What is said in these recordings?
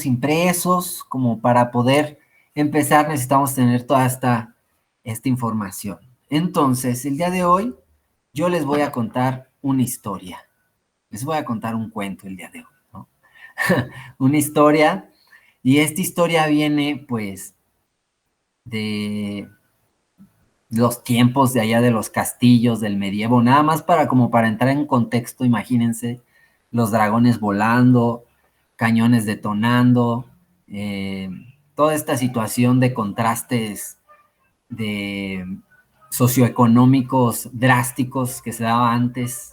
impresos, como para poder empezar necesitamos tener toda esta información. Entonces, el día de hoy yo les voy a contar una historia. Les voy a contar un cuento el día de hoy, ¿no? Una historia, y esta historia viene, pues, de los tiempos de allá de los castillos del medievo, nada más para entrar en contexto, imagínense los dragones volando, cañones detonando, toda esta situación de contrastes de socioeconómicos drásticos que se daba antes,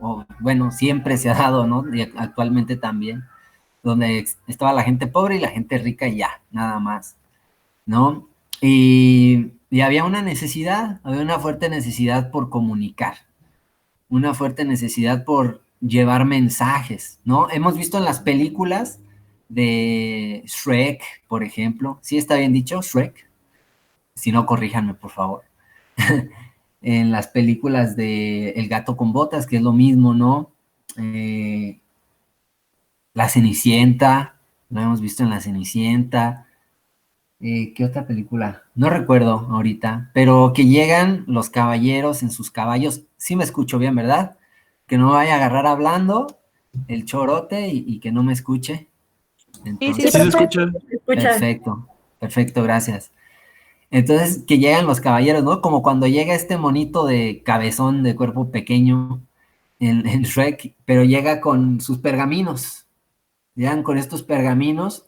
o bueno, siempre se ha dado, ¿no? Y actualmente también, donde estaba la gente pobre y la gente rica y ya, nada más, ¿no? Y había una necesidad, había una fuerte necesidad por comunicar, una fuerte necesidad por llevar mensajes, ¿no? Hemos visto en las películas de Shrek, por ejemplo, ¿sí está bien dicho, Shrek? Si no, corríjanme, por favor. En las películas de El gato con botas, que es lo mismo, ¿no? La Cenicienta, lo hemos visto en La Cenicienta. ¿Qué otra película? No recuerdo ahorita, pero que llegan los caballeros en sus caballos. Sí me escucho bien, ¿verdad? Que no vaya a agarrar hablando el chorote y que no me escuche. Entonces, sí, se escucha. Perfecto, perfecto, gracias. Entonces, que llegan los caballeros, ¿no? Como cuando llega este monito de cabezón, de cuerpo pequeño en Shrek, pero llega con sus pergaminos. Llegan con estos pergaminos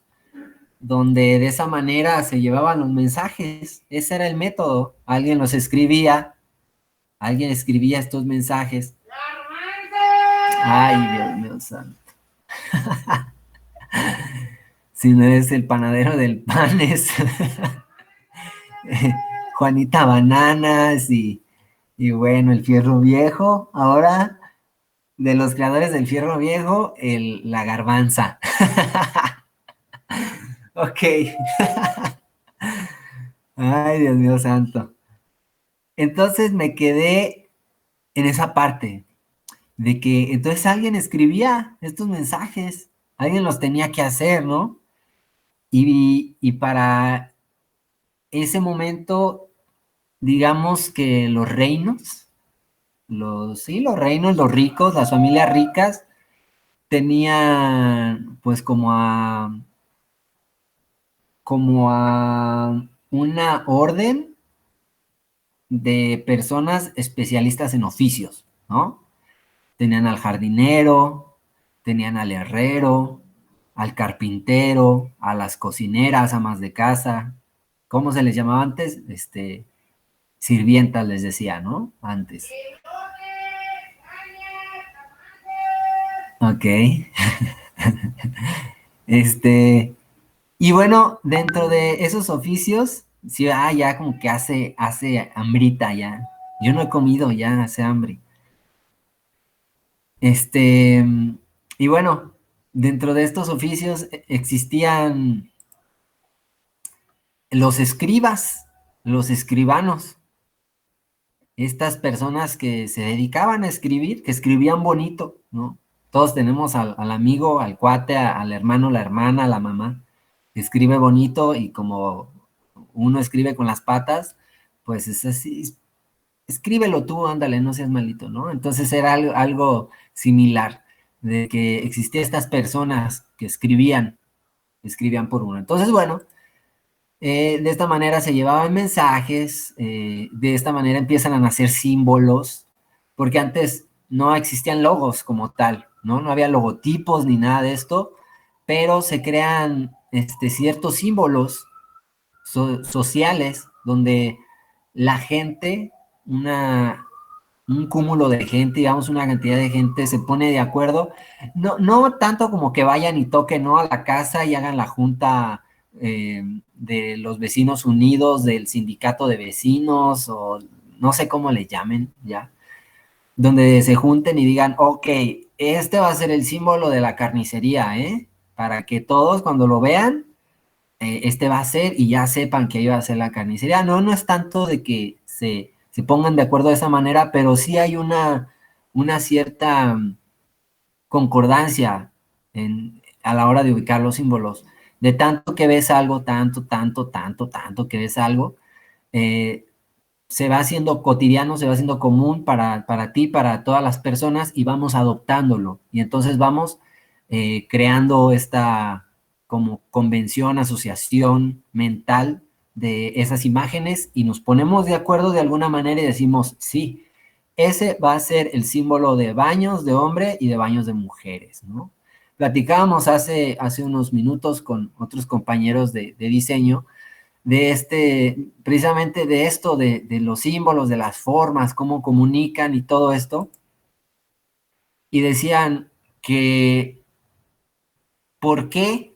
donde de esa manera se llevaban los mensajes. Ese era el método. Alguien los escribía, alguien escribía estos mensajes. Ay, Dios mío santo. Si no es el panadero del pan, es Juanita Bananas y bueno, el Fierro Viejo. Ahora, de los creadores del Fierro Viejo, la Garbanza. Ok. Ay, Dios mío santo. Entonces me quedé en esa parte de que entonces alguien escribía estos mensajes, alguien los tenía que hacer, ¿no? Y para ese momento, digamos que los reinos, los reinos, los ricos, las familias ricas, tenían pues como a una orden de personas especialistas en oficios, ¿no? Tenían al jardinero, tenían al herrero, al carpintero, a las cocineras, amas de casa. ¿Cómo se les llamaba antes? Sirvientas les decía, ¿no? Antes. Ok. Y bueno, dentro de esos oficios, sí, ya como que hace hambrita ya. Yo no he comido, ya hace hambre. Y bueno, dentro de estos oficios existían los escribas, los escribanos, estas personas que se dedicaban a escribir, que escribían bonito, ¿no? Todos tenemos al amigo, al cuate, al hermano, la hermana, la mamá, que escribe bonito y como uno escribe con las patas, pues es así, escríbelo tú, ándale, no seas malito, ¿no? Entonces era algo similar, de que existían estas personas que escribían por uno. Entonces, bueno, de esta manera se llevaban mensajes, de esta manera empiezan a nacer símbolos, porque antes no existían logos como tal, ¿no? No había logotipos ni nada de esto, pero se crean ciertos símbolos sociales donde la gente, un cúmulo de gente, digamos una cantidad de gente se pone de acuerdo, no tanto como que vayan y toquen, ¿no? A la casa y hagan la junta de los vecinos unidos, del sindicato de vecinos, o no sé cómo le llamen ya, donde se junten y digan, ok, este va a ser el símbolo de la carnicería, ¿eh? Para que todos cuando lo vean, este va a ser y ya sepan que iba a ser la carnicería. No es tanto de que se pongan de acuerdo de esa manera, pero sí hay una cierta concordancia a la hora de ubicar los símbolos. De tanto que ves algo, tanto que ves algo, se va haciendo cotidiano, se va haciendo común para ti, para todas las personas, y vamos adoptándolo. Y entonces vamos creando esta como convención, asociación mental de esas imágenes, y nos ponemos de acuerdo de alguna manera y decimos, sí, ese va a ser el símbolo de baños de hombre y de baños de mujeres, ¿no? Platicábamos hace unos minutos con otros compañeros de diseño de precisamente de esto, de los símbolos, de las formas, cómo comunican y todo esto. Y decían que, ¿por qué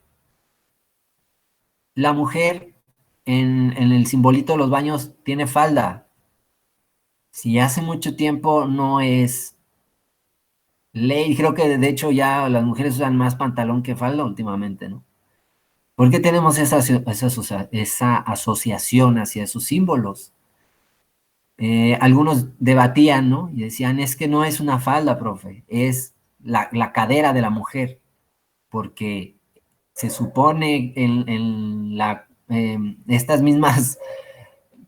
la mujer en el simbolito de los baños tiene falda? Si hace mucho tiempo no es ley, creo que de hecho ya las mujeres usan más pantalón que falda últimamente, ¿no? ¿Por qué tenemos esa asociación hacia esos símbolos? Algunos debatían, ¿no? Y decían, es que no es una falda, profe, es la cadera de la mujer, porque se supone estas mismas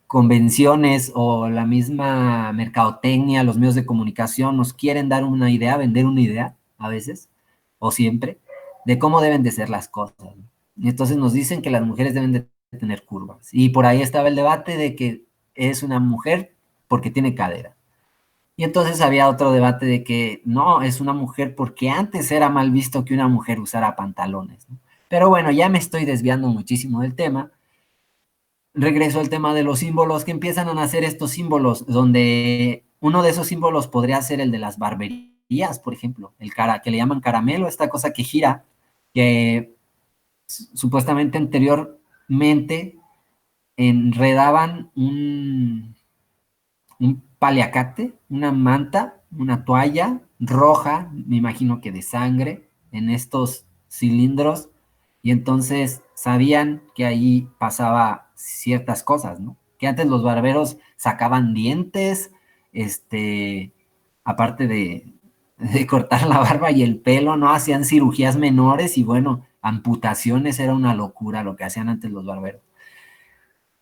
convenciones o la misma mercadotecnia, los medios de comunicación nos quieren dar una idea, vender una idea a veces, o siempre, de cómo deben de ser las cosas, ¿no? Y entonces nos dicen que las mujeres deben de tener curvas. Y por ahí estaba el debate de que es una mujer porque tiene cadera. Y entonces había otro debate de que no, es una mujer porque antes era mal visto que una mujer usara pantalones, ¿no? Pero bueno, ya me estoy desviando muchísimo del tema. Regreso al tema de los símbolos, que empiezan a nacer estos símbolos, donde uno de esos símbolos podría ser el de las barberías, por ejemplo, que le llaman caramelo, esta cosa que gira, que supuestamente anteriormente enredaban un paliacate, una manta, una toalla roja, me imagino que de sangre, en estos cilindros, y entonces sabían que ahí pasaba ciertas cosas, ¿no? Que antes los barberos sacaban dientes, aparte de cortar la barba y el pelo, ¿no? Hacían cirugías menores y bueno, amputaciones, era una locura lo que hacían antes los barberos.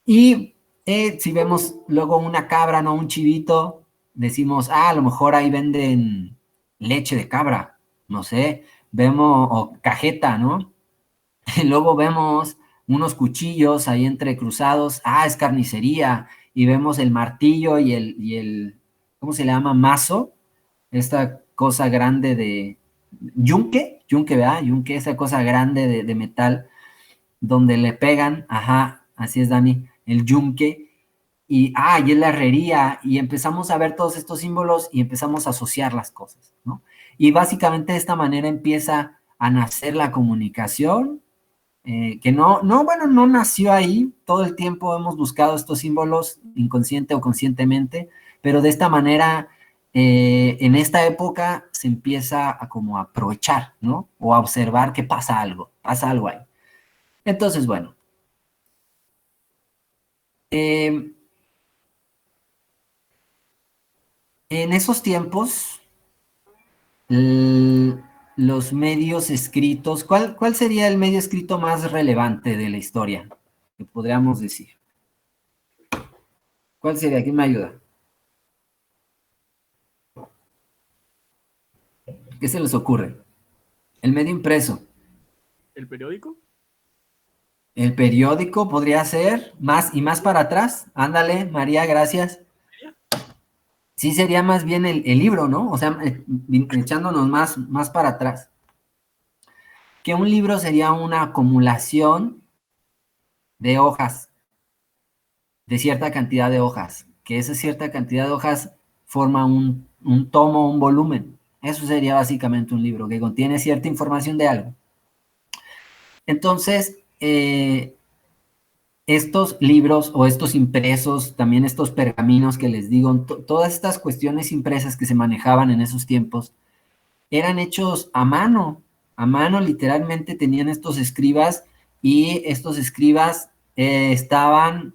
Y si vemos luego una cabra, ¿no? Un chivito, decimos, a lo mejor ahí venden leche de cabra, no sé, vemos, o cajeta, ¿no? Y luego vemos unos cuchillos ahí entrecruzados, es carnicería, y vemos el martillo ¿cómo se le llama? Mazo, esta cosa grande de yunque, ¿verdad? Yunque, esa cosa grande de metal donde le pegan, ajá, así es, Dani, el yunque, y es la herrería, y empezamos a ver todos estos símbolos y empezamos a asociar las cosas, ¿no? Y básicamente de esta manera empieza a nacer la comunicación, que bueno, no nació ahí, todo el tiempo hemos buscado estos símbolos, inconsciente o conscientemente, pero de esta manera, en esta época se empieza a como aprovechar, ¿no? O a observar que pasa algo ahí. Entonces, bueno, en esos tiempos, los medios escritos, ¿cuál sería el medio escrito más relevante de la historia? Que podríamos decir. ¿Cuál sería? ¿Quién me ayuda? ¿Qué se les ocurre? El medio impreso. ¿El periódico? El periódico podría ser más y más para atrás. Ándale, María, gracias. Sí, sería más bien el libro, ¿no? O sea, echándonos más para atrás. Que un libro sería una acumulación de hojas, de cierta cantidad de hojas, que esa cierta cantidad de hojas forma un tomo, un volumen. Eso sería básicamente un libro que contiene cierta información de algo. Entonces, estos libros o estos impresos, también estos pergaminos que les digo, todas estas cuestiones impresas que se manejaban en esos tiempos, eran hechos a mano literalmente tenían estos escribas, y estos escribas estaban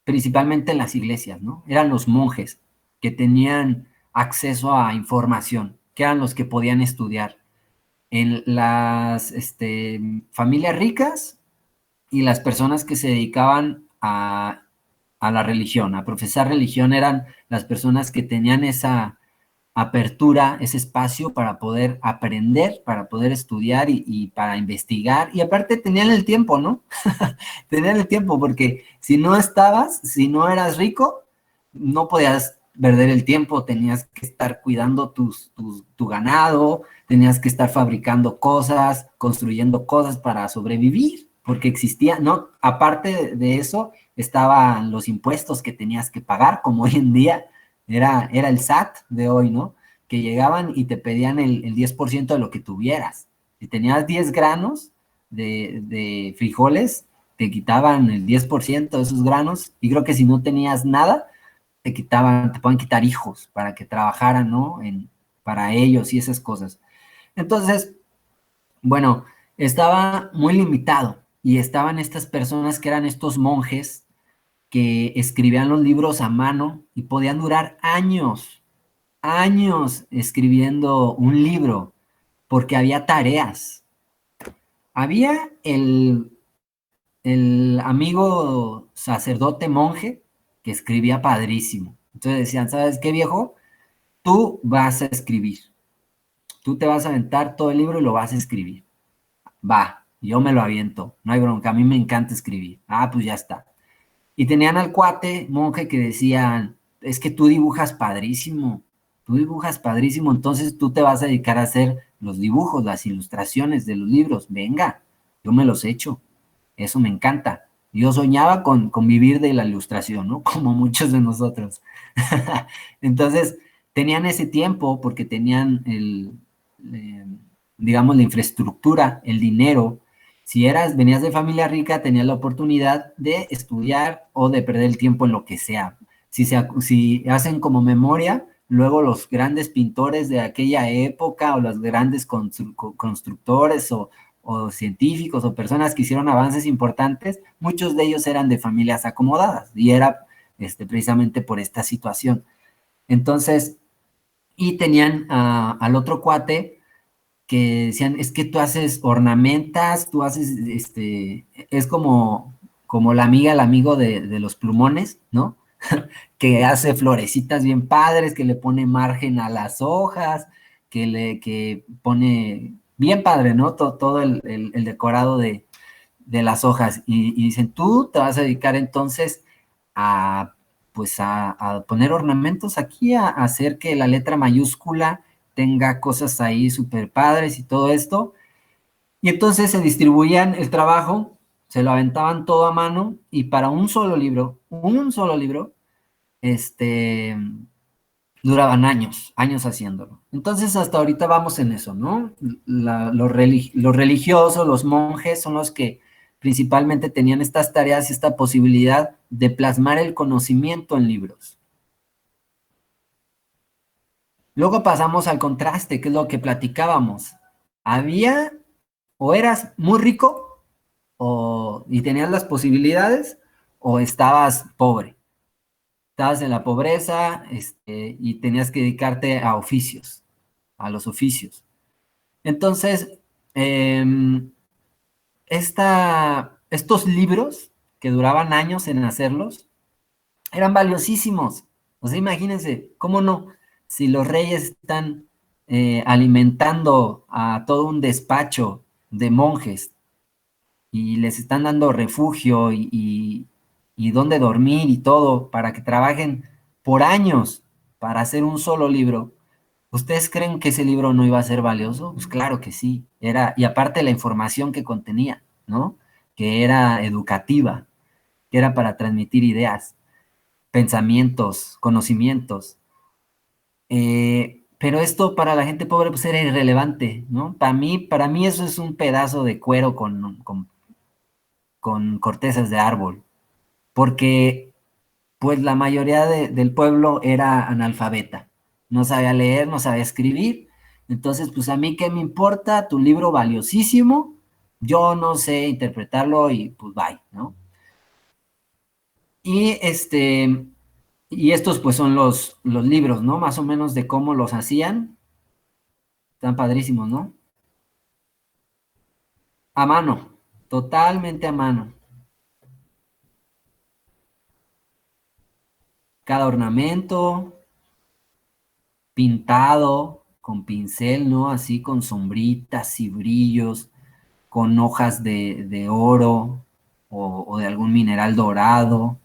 principalmente en las iglesias, ¿no? Eran los monjes que tenían acceso a información, que eran los que podían estudiar. en las familias ricas y las personas que se dedicaban a la religión, a profesar religión, eran las personas que tenían esa apertura, ese espacio para poder aprender, para poder estudiar y para investigar. Y aparte tenían el tiempo, ¿no? Tenían el tiempo, porque si no estabas, si no eras rico, no podías perder el tiempo, tenías que estar cuidando tu ganado, tenías que estar fabricando cosas, construyendo cosas para sobrevivir, porque existía, ¿no? Aparte de eso, estaban los impuestos que tenías que pagar, como hoy en día, era el SAT de hoy, ¿no? Que llegaban y te pedían el 10% de lo que tuvieras. Si tenías 10 granos de frijoles, te quitaban el 10% de esos granos, y creo que si no tenías nada, te pueden quitar hijos para que trabajaran, ¿no? Para ellos y esas cosas. Entonces, bueno, estaba muy limitado y estaban estas personas que eran estos monjes que escribían los libros a mano y podían durar años, años escribiendo un libro porque había tareas. Había el amigo sacerdote monje que escribía padrísimo. Entonces decían, ¿sabes qué, viejo? Tú vas a escribir. Tú te vas a aventar todo el libro y lo vas a escribir. Va, yo me lo aviento. No hay bronca, a mí me encanta escribir. Ah, pues ya está. Y tenían al cuate monje que decían, es que tú dibujas padrísimo, entonces tú te vas a dedicar a hacer los dibujos, las ilustraciones de los libros. Venga, yo me los echo. Eso me encanta. Yo soñaba con vivir de la ilustración, ¿no? Como muchos de nosotros. Entonces, tenían ese tiempo porque tenían eh, digamos, la infraestructura, el dinero. Si venías de familia rica, tenías la oportunidad de estudiar o de perder el tiempo en lo que sea. Si hacen como memoria, luego los grandes pintores de aquella época o los grandes constructores o científicos o personas que hicieron avances importantes, muchos de ellos eran de familias acomodadas y era precisamente por esta situación. Entonces, y tenían al otro cuate que decían, es que tú haces ornamentas, tú haces, es como la amiga, el amigo de los plumones, ¿no? Que hace florecitas bien padres, que le pone margen a las hojas, que pone bien padre, ¿no? Todo el decorado de las hojas. Y dicen, tú te vas a dedicar entonces a, pues a poner ornamentos aquí, a hacer que la letra mayúscula tenga cosas ahí súper padres y todo esto. Y entonces se distribuían el trabajo, se lo aventaban todo a mano y para un solo libro, este, duraban años, años haciéndolo. Entonces hasta ahorita vamos en eso, ¿no? Los religiosos, los monjes son los que principalmente tenían estas tareas y esta posibilidad de plasmar el conocimiento en libros. Luego pasamos al contraste, que es lo que platicábamos. Había, o eras muy rico y tenías las posibilidades, o estabas pobre. Estabas en la pobreza y tenías que dedicarte a oficios, a los oficios. Entonces, eh, estos libros, que duraban años en hacerlos, eran valiosísimos. O sea, imagínense, ¿cómo no? Si los reyes están alimentando a todo un despacho de monjes y les están dando refugio y dónde dormir y todo para que trabajen por años para hacer un solo libro, ¿ustedes creen que ese libro no iba a ser valioso? Pues claro que sí. Y aparte la información que contenía, ¿no? Que era educativa, que era para transmitir ideas, pensamientos, conocimientos. Pero esto para la gente pobre pues era irrelevante, ¿no? Para mí eso es un pedazo de cuero con cortezas de árbol, porque pues la mayoría del pueblo era analfabeta, no sabía leer, no sabía escribir, entonces pues a mí qué me importa, tu libro valiosísimo, yo no sé interpretarlo y pues bye, ¿no? Y y estos pues son los libros, ¿no? Más o menos de cómo los hacían, están padrísimos, ¿no? A mano, totalmente a mano. Cada ornamento pintado con pincel, ¿no? Así con sombritas y brillos, con hojas de oro o de algún mineral dorado,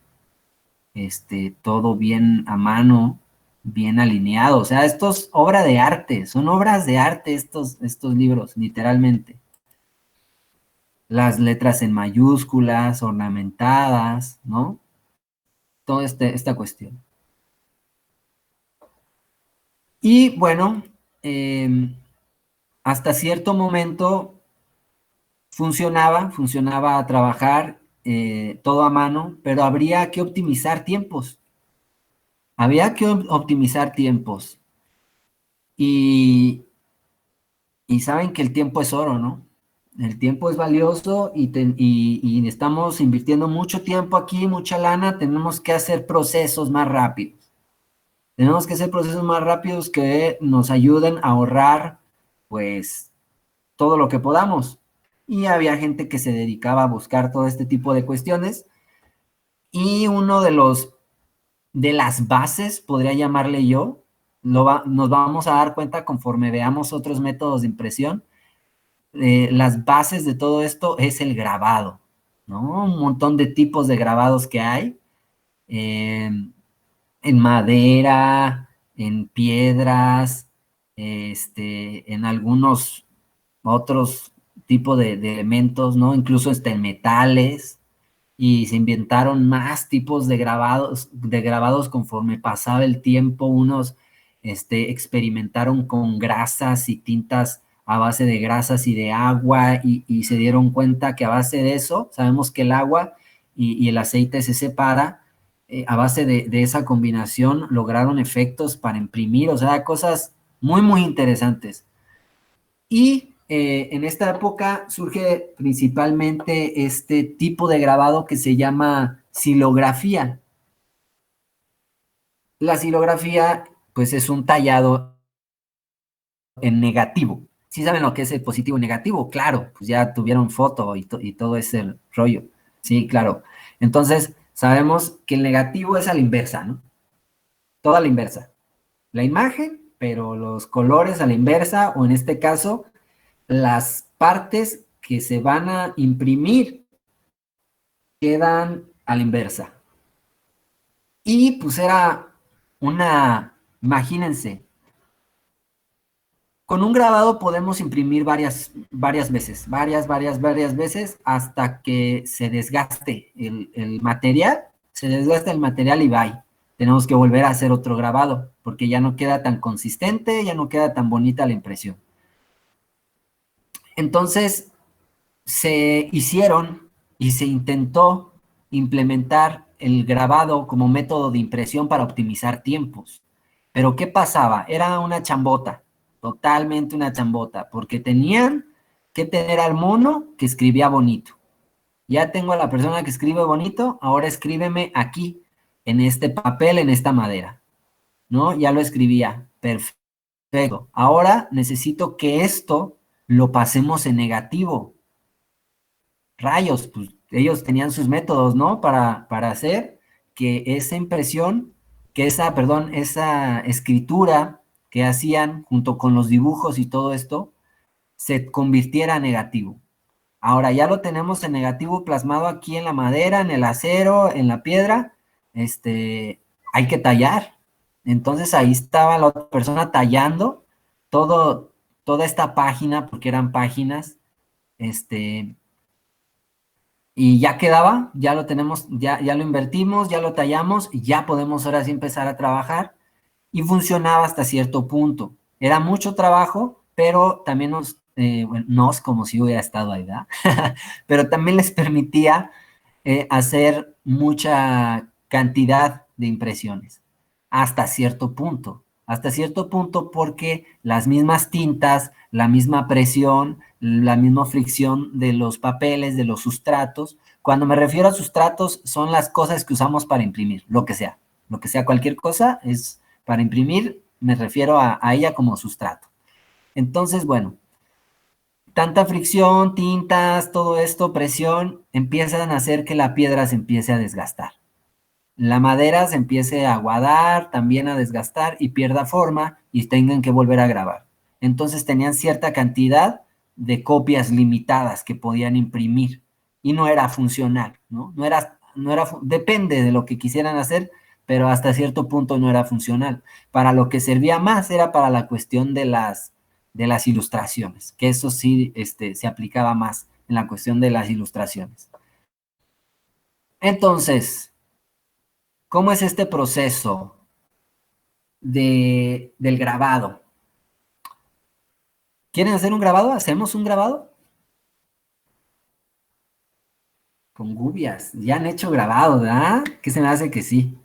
todo bien a mano, bien alineado. O sea, esto es obra de arte, son obras de arte estos libros, literalmente. Las letras en mayúsculas, ornamentadas, ¿no? Toda esta cuestión. Y bueno, hasta cierto momento funcionaba a trabajar todo a mano, pero habría que optimizar tiempos. Había que optimizar tiempos. Y, y saben que el tiempo es oro, ¿no? El tiempo es valioso y estamos invirtiendo mucho tiempo aquí, mucha lana, tenemos que hacer procesos más rápidos. Tenemos que hacer procesos más rápidos que nos ayuden a ahorrar, pues, todo lo que podamos. Y había gente que se dedicaba a buscar todo este tipo de cuestiones. Y uno de las bases, podría llamarle yo, nos vamos a dar cuenta conforme veamos otros métodos de impresión. Las bases de todo esto es el grabado, ¿no? Un montón de tipos de grabados que hay. Eh, en madera, en piedras, en algunos otros tipos de elementos, ¿no? Incluso en metales, y se inventaron más tipos de grabados conforme pasaba el tiempo. Unos experimentaron con grasas y tintas a base de grasas y de agua, y se dieron cuenta que a base de eso, sabemos que el agua y el aceite se separa, a base de esa combinación lograron efectos para imprimir, o sea, cosas muy, muy interesantes. Y en esta época surge principalmente este tipo de grabado que se llama silografía. La silografía, pues, es un tallado en negativo. ¿Sí saben lo que es el positivo y negativo? Claro, pues ya tuvieron foto y todo ese rollo. Sí, claro. Entonces, sabemos que el negativo es a la inversa, ¿no? Toda a la inversa. La imagen, pero los colores a la inversa, o en este caso, las partes que se van a imprimir quedan a la inversa. Y pues era imagínense, con un grabado podemos imprimir varias veces, varias veces, hasta que se desgaste el material, se desgasta el material y bye. Tenemos que volver a hacer otro grabado, porque ya no queda tan consistente, ya no queda tan bonita la impresión. Entonces, se hicieron y se intentó implementar el grabado como método de impresión para optimizar tiempos. Pero ¿qué pasaba? Era una chambota, totalmente una chambota, porque tenían que tener al mono que escribía bonito. Ya tengo a la persona que escribe bonito, ahora escríbeme aquí, en este papel, en esta madera, ¿no? Ya lo escribía, perfecto. Ahora necesito que esto lo pasemos en negativo. Rayos, pues ellos tenían sus métodos, ¿no? Para hacer que esa impresión, perdón, esa escritura que hacían junto con los dibujos y todo esto, se convirtiera a negativo. Ahora ya lo tenemos en negativo plasmado aquí en la madera, en el acero, en la piedra, hay que tallar. Entonces ahí estaba la otra persona tallando toda esta página, porque eran páginas, y ya quedaba, ya lo tenemos, ya lo invertimos, ya lo tallamos, y ya podemos ahora sí empezar a trabajar. Y funcionaba hasta cierto punto. Era mucho trabajo, pero también bueno, como si hubiera estado ahí, ¿verdad? Pero también les permitía hacer mucha cantidad de impresiones, hasta cierto punto, porque las mismas tintas, la misma presión, la misma fricción de los papeles, de los sustratos. Cuando me refiero a sustratos, son las cosas que usamos para imprimir, lo que sea, cualquier cosa es para imprimir, me refiero a ella como sustrato. Entonces, bueno, tanta fricción, tintas, todo esto, presión, empiezan a hacer que la piedra se empiece a desgastar. La madera se empiece a aguadar, también a desgastar y pierda forma y tengan que volver a grabar. Entonces tenían cierta cantidad de copias limitadas que podían imprimir y no era funcional, ¿no? Depende de lo que quisieran hacer, pero hasta cierto punto no era funcional. Para lo que servía más era para la cuestión de las ilustraciones, que eso sí se aplicaba más en la cuestión de las ilustraciones. Entonces, ¿cómo es este proceso del grabado? ¿Quieren hacer un grabado? ¿Hacemos un grabado? Con gubias. Ya han hecho grabado, ¿verdad? ¿Qué se me hace que sí?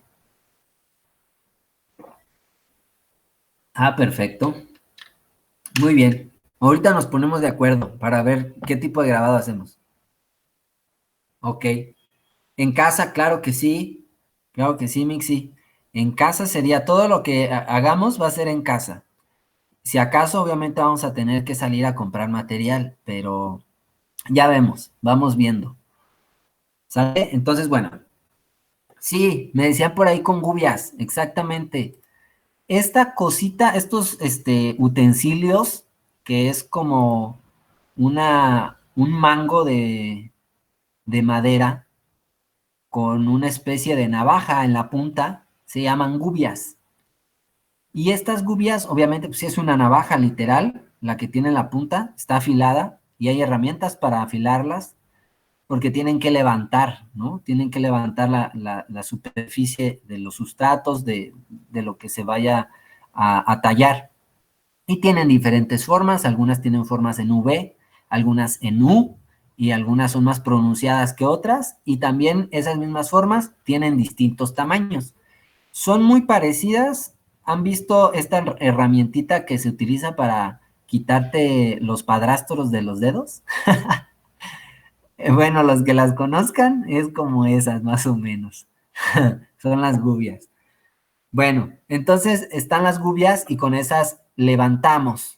Ah, perfecto. Muy bien. Ahorita nos ponemos de acuerdo para ver qué tipo de grabado hacemos. Ok. En casa, claro que sí. Claro que sí, Mixi. En casa sería todo lo que hagamos va a ser en casa. Si acaso, obviamente vamos a tener que salir a comprar material, pero ya vemos, vamos viendo. ¿Sale? Entonces, bueno, sí, me decían por ahí con gubias, exactamente. Esta cosita, estos utensilios, que es como un mango de madera con una especie de navaja en la punta, se llaman gubias. Y estas gubias, obviamente, pues sí es una navaja literal, la que tiene en la punta, está afilada y hay herramientas para afilarlas porque tienen que levantar, ¿no? Tienen que levantar la superficie de los sustratos, de lo que se vaya a tallar. Y tienen diferentes formas, algunas tienen formas en V, algunas en U, y algunas son más pronunciadas que otras, y también esas mismas formas tienen distintos tamaños. Son muy parecidas. ¿Han visto esta herramientita que se utiliza para quitarte los padrastros de los dedos? Bueno, los que las conozcan es como esas, más o menos. Son las gubias. Bueno, entonces están las gubias y con esas levantamos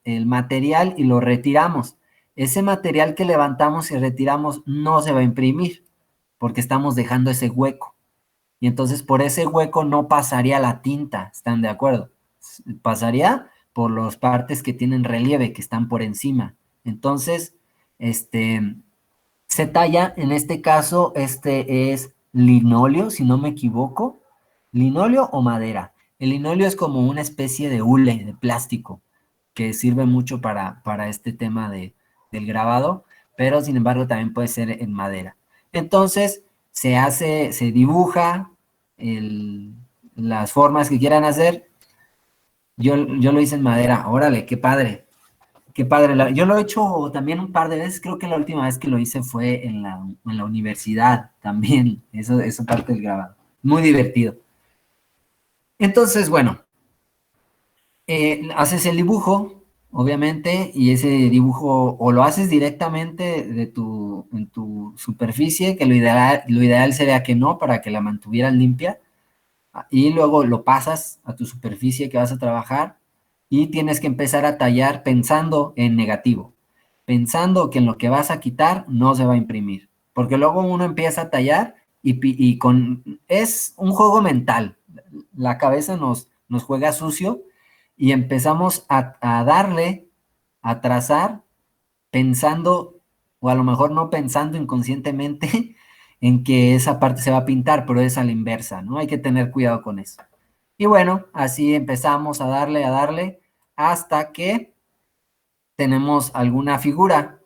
el material y lo retiramos. Ese material que levantamos y retiramos no se va a imprimir porque estamos dejando ese hueco. Y entonces por ese hueco no pasaría la tinta, ¿están de acuerdo? Pasaría por las partes que tienen relieve, que están por encima. Entonces, este, se talla, en este caso, este es linóleo, si no me equivoco, linóleo o madera. El linóleo es como una especie de hule, de plástico, que sirve mucho para este tema del grabado, pero sin embargo también puede ser en madera. Entonces, se dibuja las formas que quieran hacer. Yo lo hice en madera, órale, qué padre. Qué padre. Yo lo he hecho también un par de veces. Creo que la última vez que lo hice fue en la universidad también. Eso parte del grabado. Muy divertido. Entonces, bueno, haces el dibujo, obviamente, y ese dibujo o lo haces directamente en tu superficie, que lo ideal sería que no, para que la mantuvieras limpia, y luego lo pasas a tu superficie que vas a trabajar y tienes que empezar a tallar pensando en negativo, pensando que en lo que vas a quitar no se va a imprimir, porque luego uno empieza a tallar es un juego mental, la cabeza nos juega sucio y empezamos a darle, a trazar, pensando, o a lo mejor no pensando inconscientemente, en que esa parte se va a pintar, pero es a la inversa, ¿no? Hay que tener cuidado con eso. Y bueno, así empezamos a darle, hasta que tenemos alguna figura.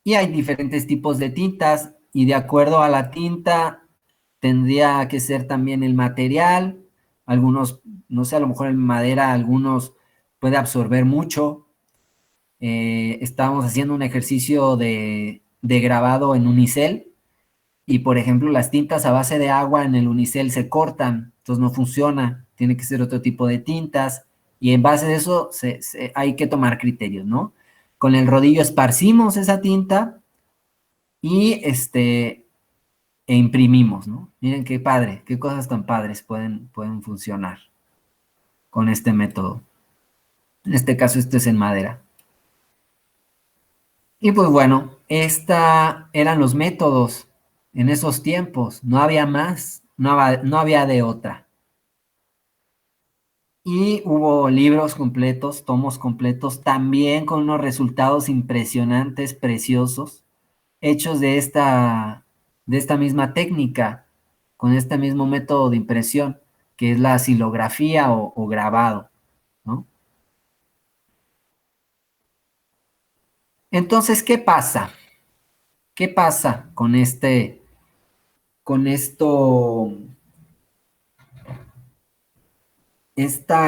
Y hay diferentes tipos de tintas, y de acuerdo a la tinta, tendría que ser también el material. Algunos, no sé, a lo mejor en madera, algunos puede absorber mucho. Estábamos haciendo un ejercicio de grabado en unicel y, por ejemplo, las tintas a base de agua en el unicel se cortan, entonces no funciona, tiene que ser otro tipo de tintas y en base de eso hay que tomar criterios, ¿no? Con el rodillo esparcimos esa tinta y e imprimimos, ¿no? Miren qué padre, qué cosas tan padres pueden funcionar con este método. En este caso, esto es en madera. Y pues bueno, eran los métodos en esos tiempos. No había más, no había de otra. Y hubo libros completos, tomos completos, también con unos resultados impresionantes, preciosos, hechos de esta misma técnica, con este mismo método de impresión, que es la silografía o grabado, ¿no? Entonces, ¿qué pasa? ¿Qué pasa con esta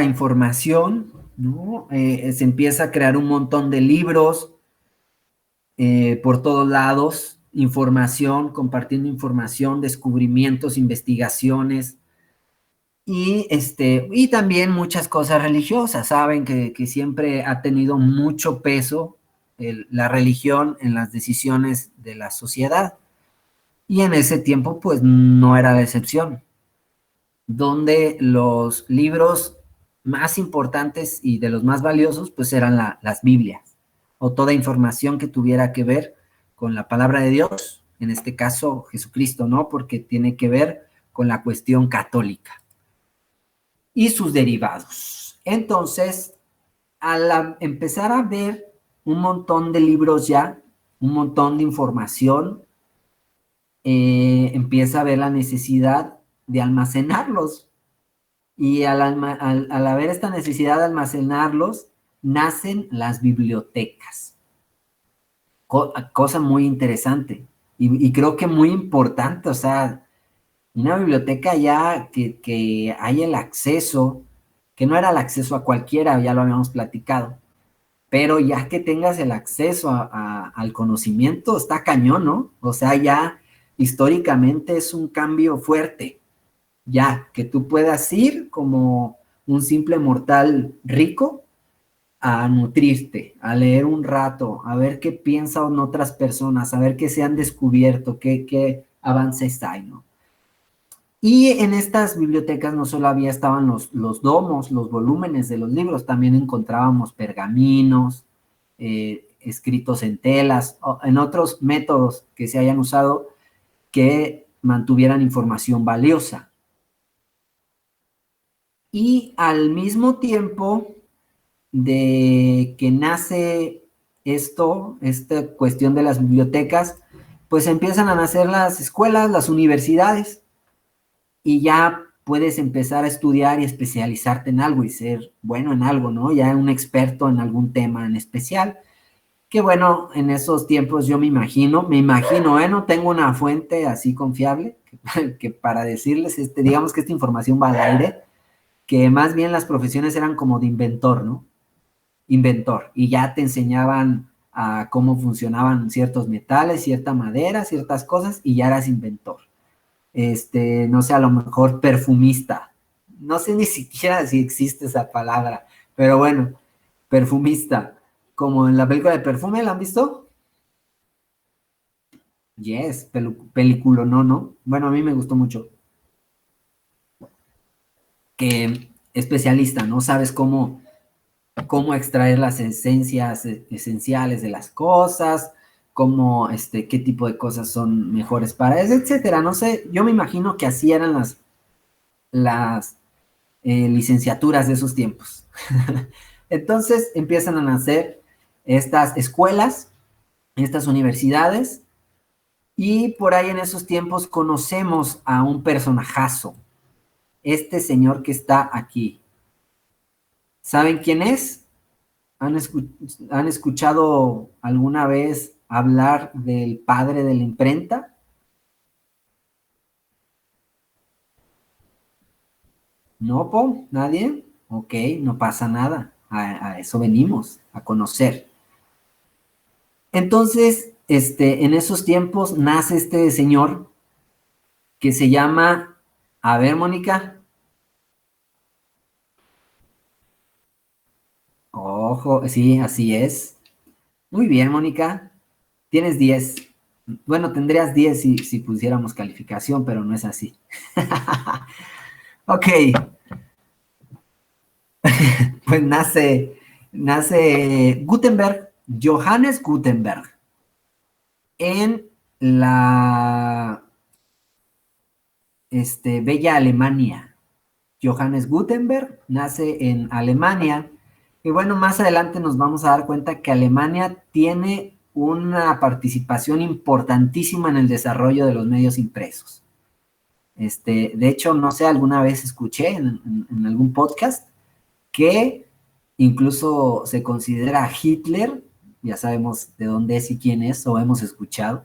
información? ¿No? Se empieza a crear un montón de libros por todos lados, información, compartiendo información, descubrimientos, investigaciones, y también muchas cosas religiosas. Saben que siempre ha tenido mucho peso la religión en las decisiones de la sociedad. Y en ese tiempo, pues no era la excepción, donde los libros más importantes y de los más valiosos, pues eran las Biblias, o toda información que tuviera que ver con la palabra de Dios, en este caso Jesucristo, ¿no? Porque tiene que ver con la cuestión católica y sus derivados. Entonces, al empezar a ver un montón de libros ya, un montón de información, empieza a ver la necesidad de almacenarlos. Y al haber esta necesidad de almacenarlos, nacen las bibliotecas. Cosa muy interesante y creo que muy importante. O sea, una biblioteca ya que hay el acceso, que no era el acceso a cualquiera, ya lo habíamos platicado, pero ya que tengas el acceso al conocimiento, está cañón, ¿no? O sea, ya históricamente es un cambio fuerte, ya que tú puedas ir como un simple mortal rico a nutrirte, a leer un rato, a ver qué piensan otras personas, a ver qué se han descubierto, qué avances hay, ¿no? Y en estas bibliotecas no solo estaban los domos, los volúmenes de los libros, también encontrábamos pergaminos, escritos en telas, en otros métodos que se hayan usado que mantuvieran información valiosa. Y al mismo tiempo de que nace esta cuestión de las bibliotecas, pues empiezan a nacer las escuelas, las universidades, y ya puedes empezar a estudiar y especializarte en algo y ser bueno en algo, ¿no? Ya un experto en algún tema en especial. Que bueno, en esos tiempos yo me imagino, no tengo una fuente así confiable que para decirles, digamos que esta información va al aire, que más bien las profesiones eran como de inventor, ¿no? Inventor, y ya te enseñaban a cómo funcionaban ciertos metales, cierta madera, ciertas cosas, y ya eras inventor. No sé, a lo mejor perfumista. No sé ni siquiera si existe esa palabra, pero bueno, perfumista. Como en la película de Perfume, ¿la han visto? Yes, película, no. Bueno, a mí me gustó mucho. Que especialista, ¿no? Sabes cómo extraer las esencias esenciales de las cosas, cómo, qué tipo de cosas son mejores para eso, etcétera. No sé, yo me imagino que así eran las licenciaturas de esos tiempos. Entonces empiezan a nacer estas escuelas, estas universidades, y por ahí en esos tiempos conocemos a un personajazo, este señor que está aquí. ¿Saben quién es? ¿Han escuchado alguna vez hablar del padre de la imprenta? ¿No, Po? ¿Nadie? Ok, no pasa nada. A eso venimos, a conocer. Entonces, en esos tiempos nace este señor que se llama, a ver, Mónica. Ojo, sí, así es. Muy bien, Mónica. Tienes 10. Bueno, tendrías 10 si pusiéramos calificación, pero no es así. Ok, pues nace nace Gutenberg, Johannes Gutenberg, en la bella Alemania. Johannes Gutenberg nace en Alemania. Y bueno, más adelante nos vamos a dar cuenta que Alemania tiene una participación importantísima en el desarrollo de los medios impresos. De hecho, no sé, alguna vez escuché en algún podcast que incluso se considera a Hitler, ya sabemos de dónde es y quién es, o hemos escuchado,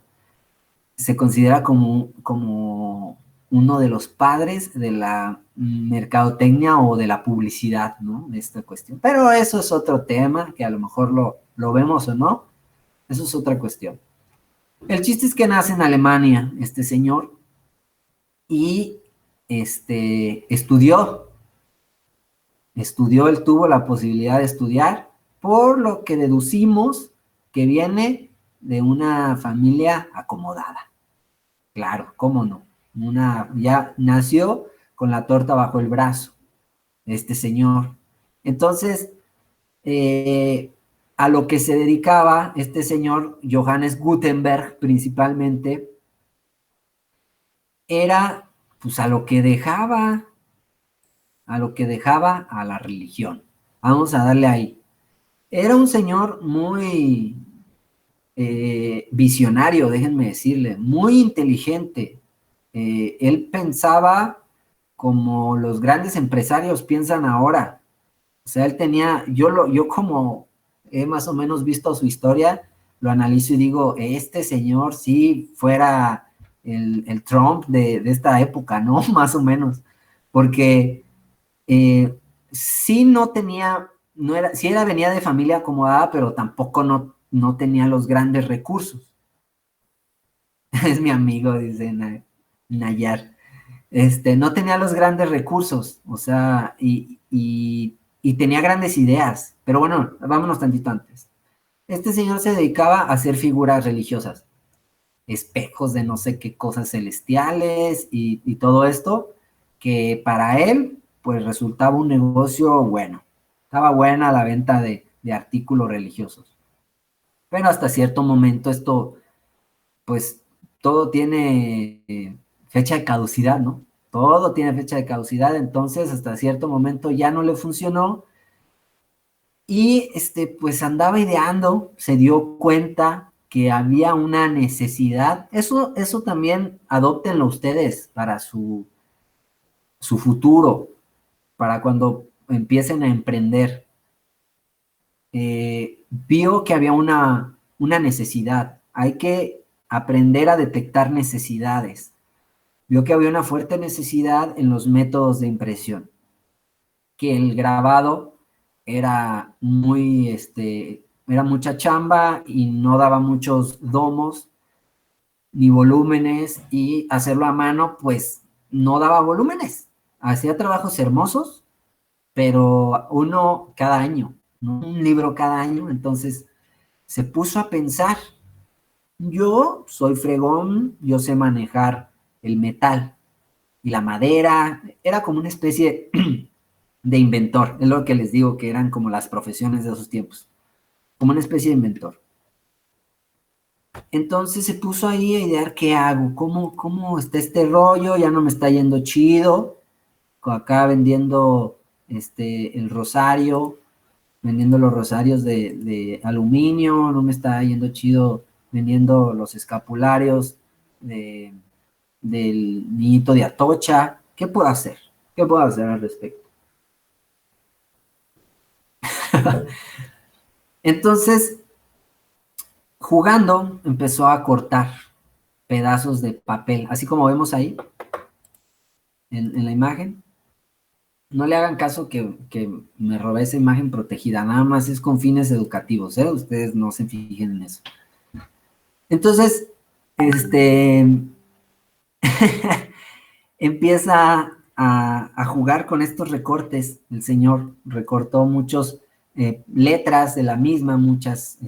se considera como uno de los padres de la mercadotecnia o de la publicidad, ¿no? De esta cuestión. Pero eso es otro tema, que a lo mejor lo vemos o no, eso es otra cuestión. El chiste es que nace en Alemania este señor y estudió, él tuvo la posibilidad de estudiar, por lo que deducimos que viene de una familia acomodada. Claro, cómo no. Ya nació con la torta bajo el brazo, este señor. Entonces, a lo que se dedicaba este señor Johannes Gutenberg principalmente, era pues a lo que dejaba a la religión. Vamos a darle ahí. Era un señor muy visionario, déjenme decirle, muy inteligente. Él pensaba como los grandes empresarios piensan ahora. O sea, él tenía, yo como he más o menos visto su historia, lo analizo y digo, este señor sí fuera el Trump de esta época, ¿no? Más o menos. Porque sí no tenía, sí venía de familia acomodada, pero tampoco no tenía los grandes recursos. Es mi amigo, dice Nayar. No tenía los grandes recursos, o sea, y tenía grandes ideas. Pero bueno, vámonos tantito antes. Este señor se dedicaba a hacer figuras religiosas, espejos de no sé qué cosas celestiales y todo esto, que para él, pues resultaba un negocio bueno. Estaba buena la venta de artículos religiosos. Pero hasta cierto momento esto, pues todo tiene fecha de caducidad, ¿no? Todo tiene fecha de caducidad, entonces hasta cierto momento ya no le funcionó y pues andaba ideando, se dio cuenta que había una necesidad. Eso también adóptenlo ustedes para su futuro, para cuando empiecen a emprender. Vio que había una necesidad. Hay que aprender a detectar necesidades. Vio que había una fuerte necesidad en los métodos de impresión, que el grabado era era mucha chamba y no daba muchos domos ni volúmenes, y hacerlo a mano pues no daba volúmenes. Hacía trabajos hermosos, pero uno cada año, ¿no? Un libro cada año. Entonces se puso a pensar, yo soy fregón, yo sé manejar el metal y la madera. Era como una especie de inventor, es lo que les digo, que eran como las profesiones de esos tiempos, como una especie de inventor. Entonces se puso ahí a idear qué hago, cómo está este rollo, ya no me está yendo chido, acá vendiendo el rosario, vendiendo los rosarios de aluminio, no me está yendo chido vendiendo los escapularios del niñito de Atocha. ¿Qué puedo hacer? ¿Qué puedo hacer al respecto? Entonces, jugando, empezó a cortar pedazos de papel, así como vemos ahí en la imagen. No le hagan caso que me robé esa imagen protegida, nada más es con fines educativos, ¿eh? Ustedes no se fijen en eso. Entonces, empieza a jugar con estos recortes. El señor recortó muchas letras de la misma, muchas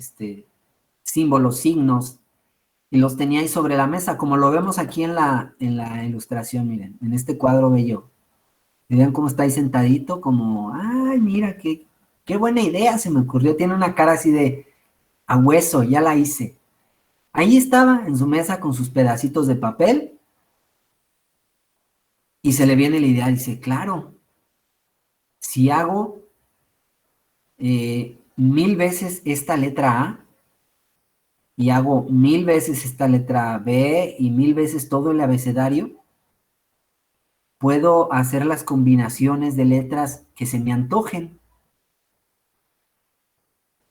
símbolos, signos, y los tenía ahí sobre la mesa, como lo vemos aquí en la ilustración, miren, en este cuadro bello. Y vean cómo está ahí sentadito, como, ay, mira, qué buena idea se me ocurrió. Tiene una cara así de a hueso, ya la hice. Ahí estaba en su mesa con sus pedacitos de papel y se le viene la idea, dice, claro, si hago 1000 veces esta letra A y hago 1000 veces esta letra B y 1000 veces todo el abecedario, puedo hacer las combinaciones de letras que se me antojen.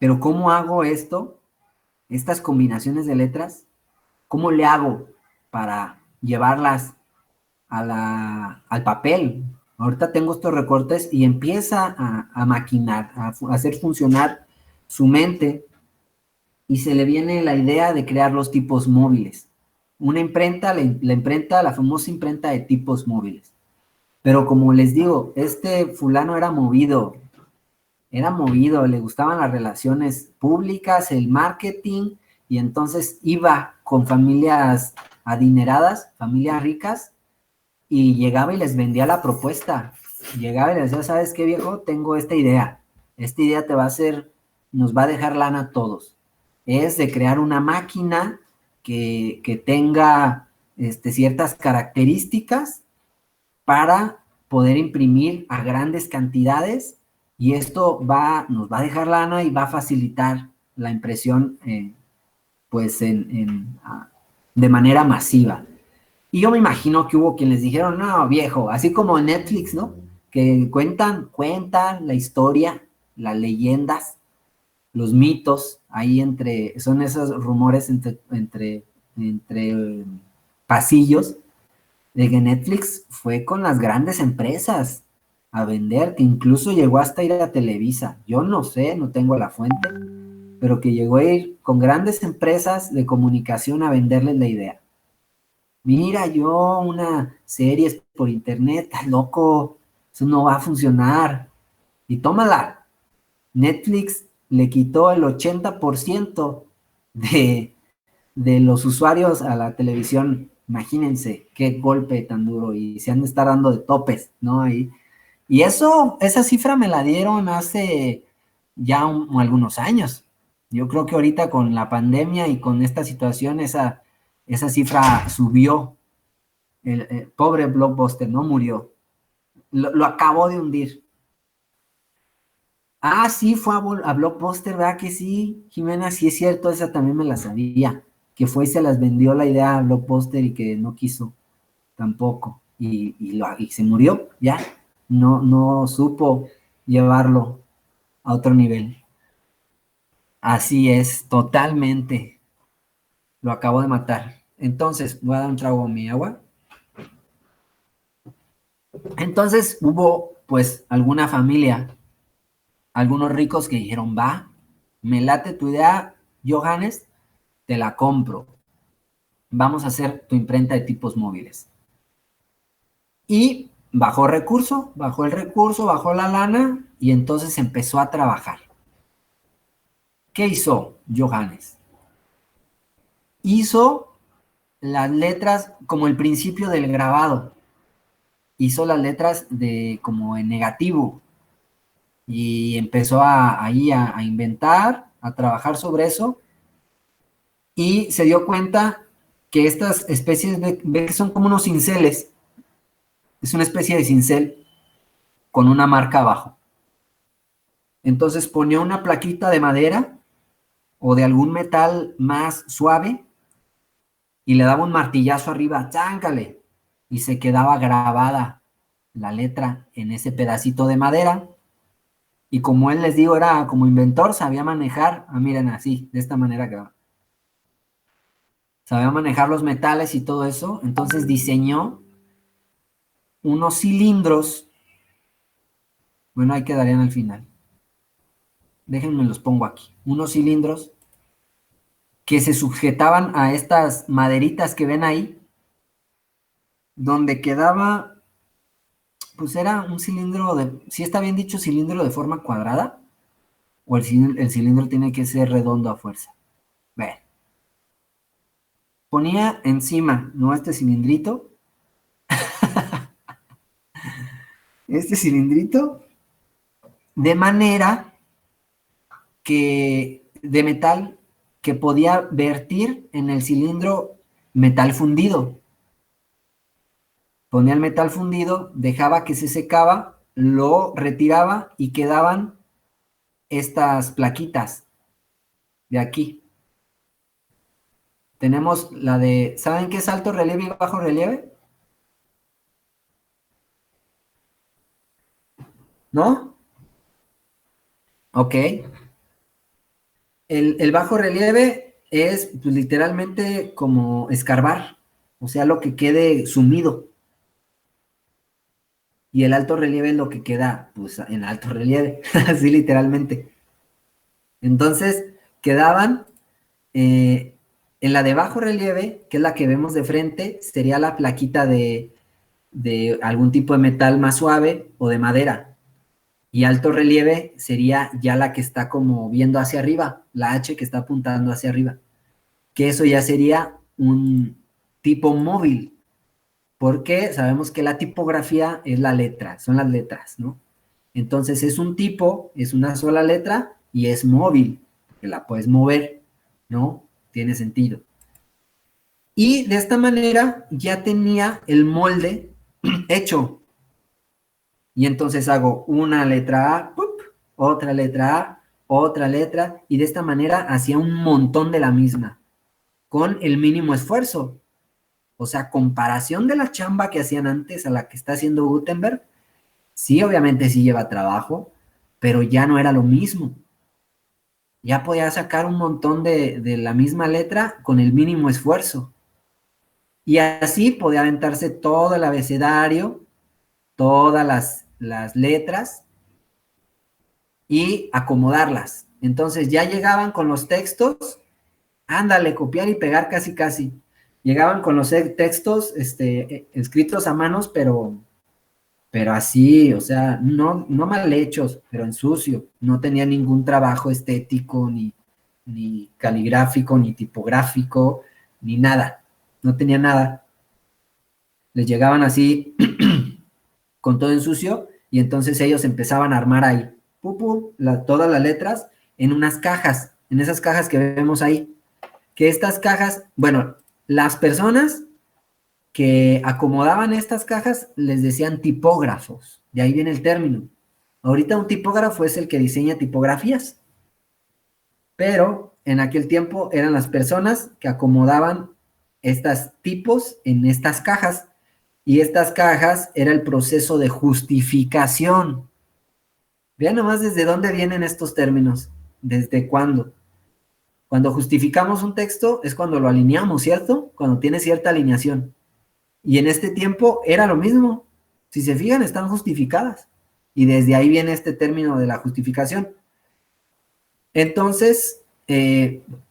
Pero ¿cómo hago esto? Estas combinaciones de letras, ¿cómo le hago para llevarlas al papel? Ahorita tengo estos recortes y empieza a maquinar, a hacer funcionar su mente y se le viene la idea de crear los tipos móviles. Una imprenta, la imprenta, la famosa imprenta de tipos móviles. Pero como les digo, este fulano era movido, le gustaban las relaciones públicas, el marketing, y entonces iba con familias adineradas, familias ricas, y llegaba y les vendía la propuesta. Llegaba y les decía, ¿sabes qué, viejo? Tengo esta idea. Esta idea te va a hacer, nos va a dejar lana a todos. Es de crear una máquina que tenga ciertas características para poder imprimir a grandes cantidades y esto nos va a dejar lana y va a facilitar la impresión pues de manera masiva. Y yo me imagino que hubo quienes dijeron, no, viejo, así como Netflix, ¿no? Que cuentan la historia, las leyendas, los mitos, ahí son esos rumores entre pasillos, de que Netflix fue con las grandes empresas a vender, que incluso llegó hasta ir a Televisa. Yo no sé, no tengo la fuente, pero que llegó a ir con grandes empresas de comunicación a venderles la idea. Mira, yo una serie por internet, estás loco, eso no va a funcionar. Y tómala, Netflix le quitó el 80% de los usuarios a la televisión. Imagínense qué golpe tan duro y se han de estar dando de topes, ¿no? Y esa cifra me la dieron hace ya algunos años. Yo creo que ahorita con la pandemia y con esta situación, esa cifra subió. El pobre Blockbuster no murió, lo acabó de hundir. Ah, sí, fue a Blockbuster, ¿verdad que sí? Jimena, sí es cierto, esa también me la sabía, que fue y se las vendió la idea a Blockbuster y que no quiso tampoco, y se murió, ya, no supo llevarlo a otro nivel. Así es, totalmente, lo acabo de matar. Entonces, voy a dar un trago a mi agua. Entonces hubo, pues, alguna familia, algunos ricos que dijeron, va, me late tu idea, Johannes, te la compro. Vamos a hacer tu imprenta de tipos móviles. Y bajó el recurso, bajó la lana y entonces empezó a trabajar. ¿Qué hizo Johannes? Hizo las letras como el principio del grabado. Hizo las letras como en negativo y empezó ahí a inventar, a trabajar sobre eso y se dio cuenta que estas especies ve que son como unos cinceles. Es una especie de cincel con una marca abajo. Entonces ponía una plaquita de madera o de algún metal más suave y le daba un martillazo arriba, cháncale, y se quedaba grabada la letra en ese pedacito de madera. Y como él les digo, era como inventor, sabía manejar, miren así, de esta manera que sabía manejar los metales y todo eso, entonces diseñó unos cilindros, bueno, ahí quedarían al final. Déjenme los pongo aquí. Unos cilindros que se sujetaban a estas maderitas que ven ahí, donde quedaba, pues era un cilindro si está bien dicho, cilindro de forma cuadrada, o el cilindro tiene que ser redondo a fuerza. Ve. Ponía encima, ¿no? Este cilindrito, de manera de metal que podía vertir en el cilindro metal fundido. Ponía el metal fundido, dejaba que se secaba, lo retiraba y quedaban estas plaquitas de aquí. Tenemos la de, ¿saben qué es alto relieve y bajo relieve? ¿No? Ok. El bajo relieve es pues, literalmente como escarbar, o sea, lo que quede sumido. Y el alto relieve es lo que queda pues, en alto relieve, así literalmente. Entonces, quedaban en la de bajo relieve, que es la que vemos de frente, sería la plaquita de algún tipo de metal más suave o de madera. Y alto relieve sería ya la que está como viendo hacia arriba, la H que está apuntando hacia arriba. Que eso ya sería un tipo móvil, porque sabemos que la tipografía es la letra, son las letras, ¿no? Entonces es un tipo, es una sola letra y es móvil, que la puedes mover, ¿no? Tiene sentido. Y de esta manera ya tenía el molde hecho. Y entonces hago una letra A, ¡pup! Otra letra A, otra letra, y de esta manera hacía un montón de la misma, con el mínimo esfuerzo. O sea, comparación de la chamba que hacían antes a la que está haciendo Gutenberg, sí, obviamente sí lleva trabajo, pero ya no era lo mismo. Ya podía sacar un montón de la misma letra con el mínimo esfuerzo. Y así podía aventarse todo el abecedario, todas las letras y acomodarlas. Entonces ya llegaban con los textos, ándale, copiar y pegar casi casi. Llegaban con los textos escritos a manos, pero así, o sea, no mal hechos, pero en sucio. No tenía ningún trabajo estético, ni caligráfico, ni tipográfico, ni nada. No tenía nada. Les llegaban así con todo en sucio y entonces ellos empezaban a armar ahí todas las letras en unas cajas, en esas cajas que vemos ahí. Que estas cajas, bueno, las personas que acomodaban estas cajas les decían tipógrafos, de ahí viene el término. Ahorita un tipógrafo es el que diseña tipografías, pero en aquel tiempo eran las personas que acomodaban estos tipos en estas cajas, y estas cajas era el proceso de justificación. Vean nomás desde dónde vienen estos términos, desde cuándo. Cuando justificamos un texto es cuando lo alineamos, ¿cierto? Cuando tiene cierta alineación. Y en este tiempo era lo mismo. Si se fijan, están justificadas. Y desde ahí viene este término de la justificación. Entonces,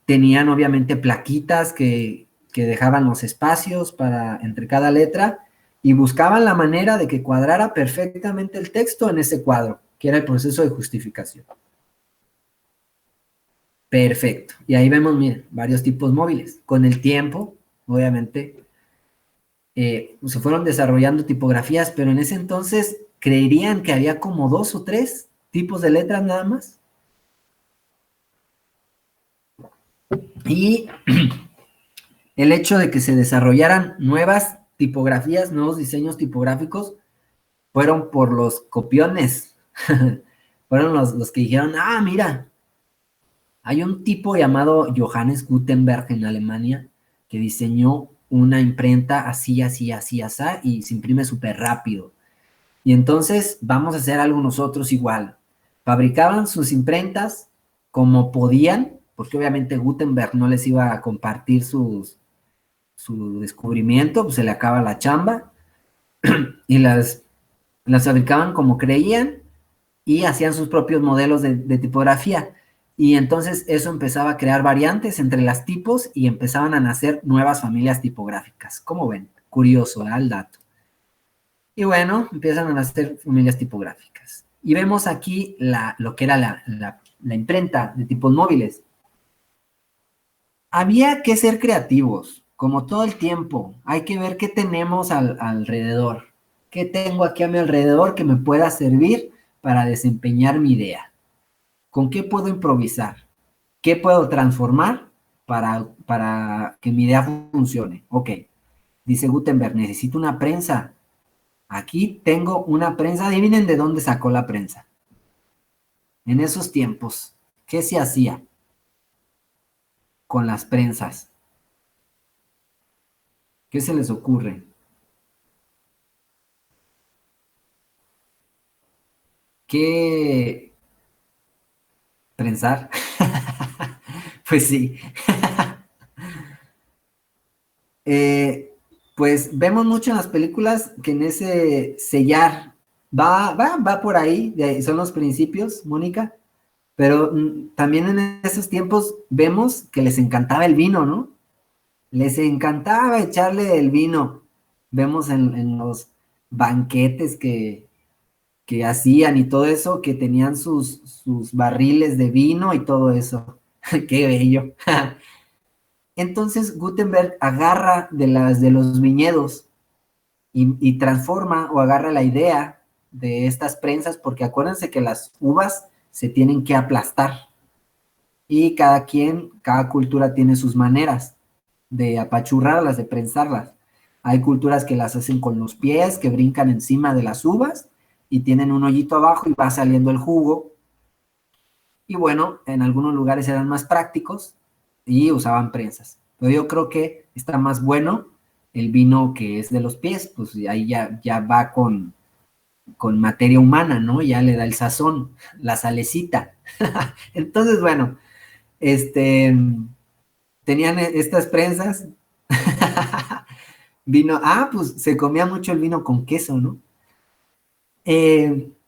tenían obviamente plaquitas que dejaban los espacios entre cada letra y buscaban la manera de que cuadrara perfectamente el texto en ese cuadro, que era el proceso de justificación. Perfecto. Y ahí vemos, miren, varios tipos móviles. Con el tiempo, obviamente, se fueron desarrollando tipografías, pero en ese entonces creerían que había como 2 o 3 tipos de letras nada más. Y el hecho de que se desarrollaran nuevas tipografías, nuevos diseños tipográficos, fueron por los copiones. Fueron los que dijeron, mira, hay un tipo llamado Johannes Gutenberg en Alemania que diseñó una imprenta así, así, así, así, y se imprime súper rápido. Y entonces vamos a hacer algo nosotros igual. Fabricaban sus imprentas como podían, porque obviamente Gutenberg no les iba a compartir su descubrimiento, pues se le acaba la chamba, y las fabricaban como creían y hacían sus propios modelos de tipografía. Y entonces eso empezaba a crear variantes entre las tipos y empezaban a nacer nuevas familias tipográficas. ¿Cómo ven? Curioso, ¿verdad? El dato. Y bueno, empiezan a nacer familias tipográficas. Y vemos aquí lo que era la imprenta de tipos móviles. Había que ser creativos, como todo el tiempo. Hay que ver qué tenemos alrededor. ¿Qué tengo aquí a mi alrededor que me pueda servir para desempeñar mi idea? ¿Con qué puedo improvisar? ¿Qué puedo transformar para que mi idea funcione? Ok, dice Gutenberg, necesito una prensa. Aquí tengo una prensa. Adivinen de dónde sacó la prensa. En esos tiempos, ¿qué se hacía con las prensas? ¿Qué se les ocurre? ¿Qué prensar? Pues sí. Eh, pues vemos mucho en las películas que en ese sellar va por ahí, son los principios, Mónica, pero también en esos tiempos vemos que les encantaba el vino, ¿no? Les encantaba echarle el vino. Vemos en los banquetes que hacían y todo eso, que tenían sus barriles de vino y todo eso. Qué bello. Entonces Gutenberg agarra de los viñedos y transforma o agarra la idea de estas prensas, porque acuérdense que las uvas se tienen que aplastar y cada cultura tiene sus maneras de apachurrarlas, de prensarlas. Hay culturas que las hacen con los pies, que brincan encima de las uvas y tienen un hoyito abajo y va saliendo el jugo. Y bueno, en algunos lugares eran más prácticos y usaban prensas. Pero yo creo que está más bueno el vino que es de los pies, pues ahí ya va con materia humana, ¿no? Ya le da el sazón, la salecita. Entonces, bueno, tenían estas prensas. Vino, pues se comía mucho el vino con queso, ¿no?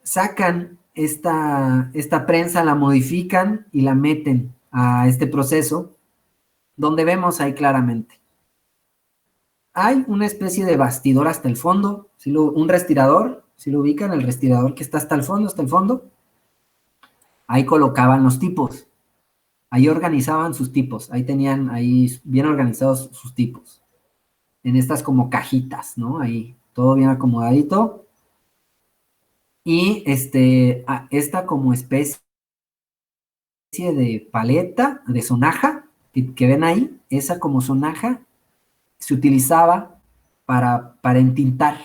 Sacan esta prensa, la modifican y la meten a este proceso, donde vemos ahí claramente. Hay una especie de bastidor hasta el fondo, un respirador, si lo ubican, el respirador que está hasta el fondo, ahí colocaban los tipos, ahí organizaban sus tipos, ahí tenían ahí bien organizados sus tipos, en estas como cajitas, ¿no? Ahí, todo bien acomodadito. Y esta como especie de paleta, de sonaja, que ven ahí, esa como sonaja se utilizaba para entintar.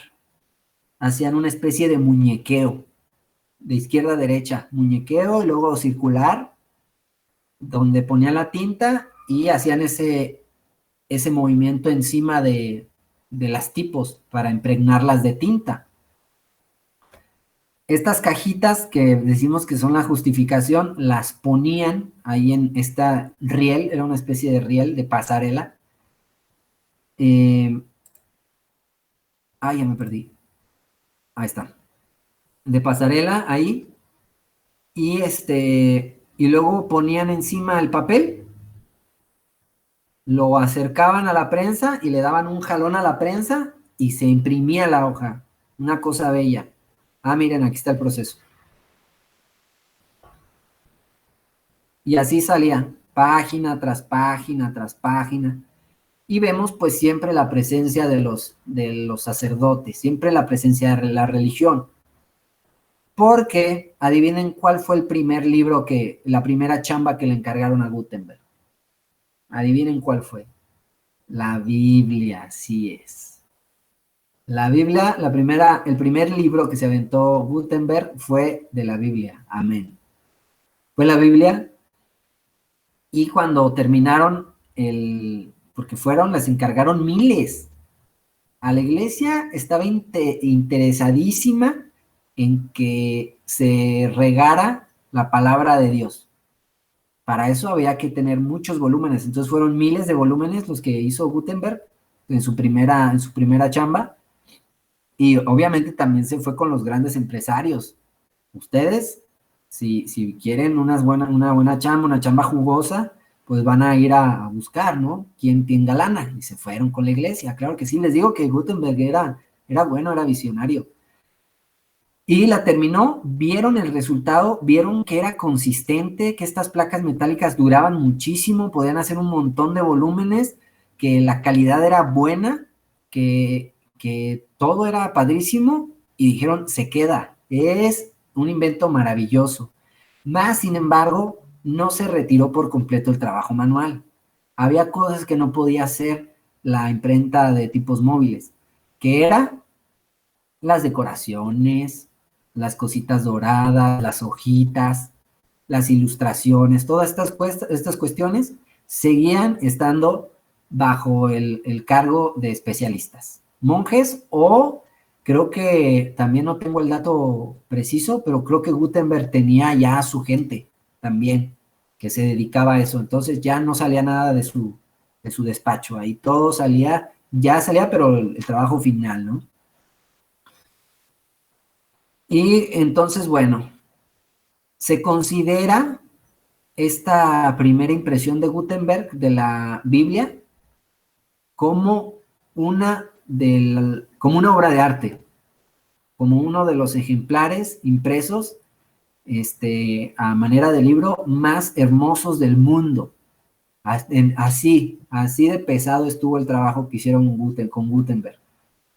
Hacían una especie de muñequeo, de izquierda a derecha, muñequeo y luego circular, donde ponían la tinta y hacían ese movimiento encima de las tipos para impregnarlas de tinta. Estas cajitas que decimos que son la justificación, las ponían ahí en esta riel, era una especie de riel de pasarela. Ya me perdí. Ahí está. De pasarela ahí. Y luego ponían encima el papel, lo acercaban a la prensa y le daban un jalón a la prensa y se imprimía la hoja. Una cosa bella. Miren, aquí está el proceso. Y así salía, página tras página tras página. Y vemos pues siempre la presencia de los sacerdotes, siempre la presencia de la religión. Porque adivinen cuál fue el primer libro la primera chamba que le encargaron a Gutenberg. Adivinen cuál fue. La Biblia, así es. La Biblia, el primer libro que se aventó Gutenberg fue de la Biblia. Amén. Fue la Biblia. Y cuando terminaron porque les encargaron miles. A la iglesia estaba interesadísima en que se regara la palabra de Dios. Para eso había que tener muchos volúmenes. Entonces fueron miles de volúmenes los que hizo Gutenberg en su primera chamba. Y obviamente también se fue con los grandes empresarios. Ustedes, si quieren una buena chamba, una chamba jugosa, pues van a ir a buscar, ¿no? ¿Quién tenga lana? Y se fueron con la iglesia. Claro que sí, les digo que Gutenberg era bueno, era visionario. Y la terminó, vieron el resultado, vieron que era consistente, que estas placas metálicas duraban muchísimo, podían hacer un montón de volúmenes, que la calidad era buena, que todo era padrísimo, y dijeron, se queda, es un invento maravilloso. Más, sin embargo, no se retiró por completo el trabajo manual. Había cosas que no podía hacer la imprenta de tipos móviles, que era las decoraciones, las cositas doradas, las hojitas, las ilustraciones, todas estas cuestiones seguían estando bajo el cargo de especialistas, monjes o creo que también no tengo el dato preciso, pero creo que Gutenberg tenía ya a su gente también que se dedicaba a eso. Entonces ya no salía nada de su despacho. Ahí todo salía, ya salía, pero el trabajo final, ¿no? Y entonces, bueno, se considera esta primera impresión de Gutenberg de la Biblia como como una obra de arte, como uno de los ejemplares impresos a manera de libro más hermosos del mundo. Así de pesado estuvo el trabajo que hicieron con Gutenberg.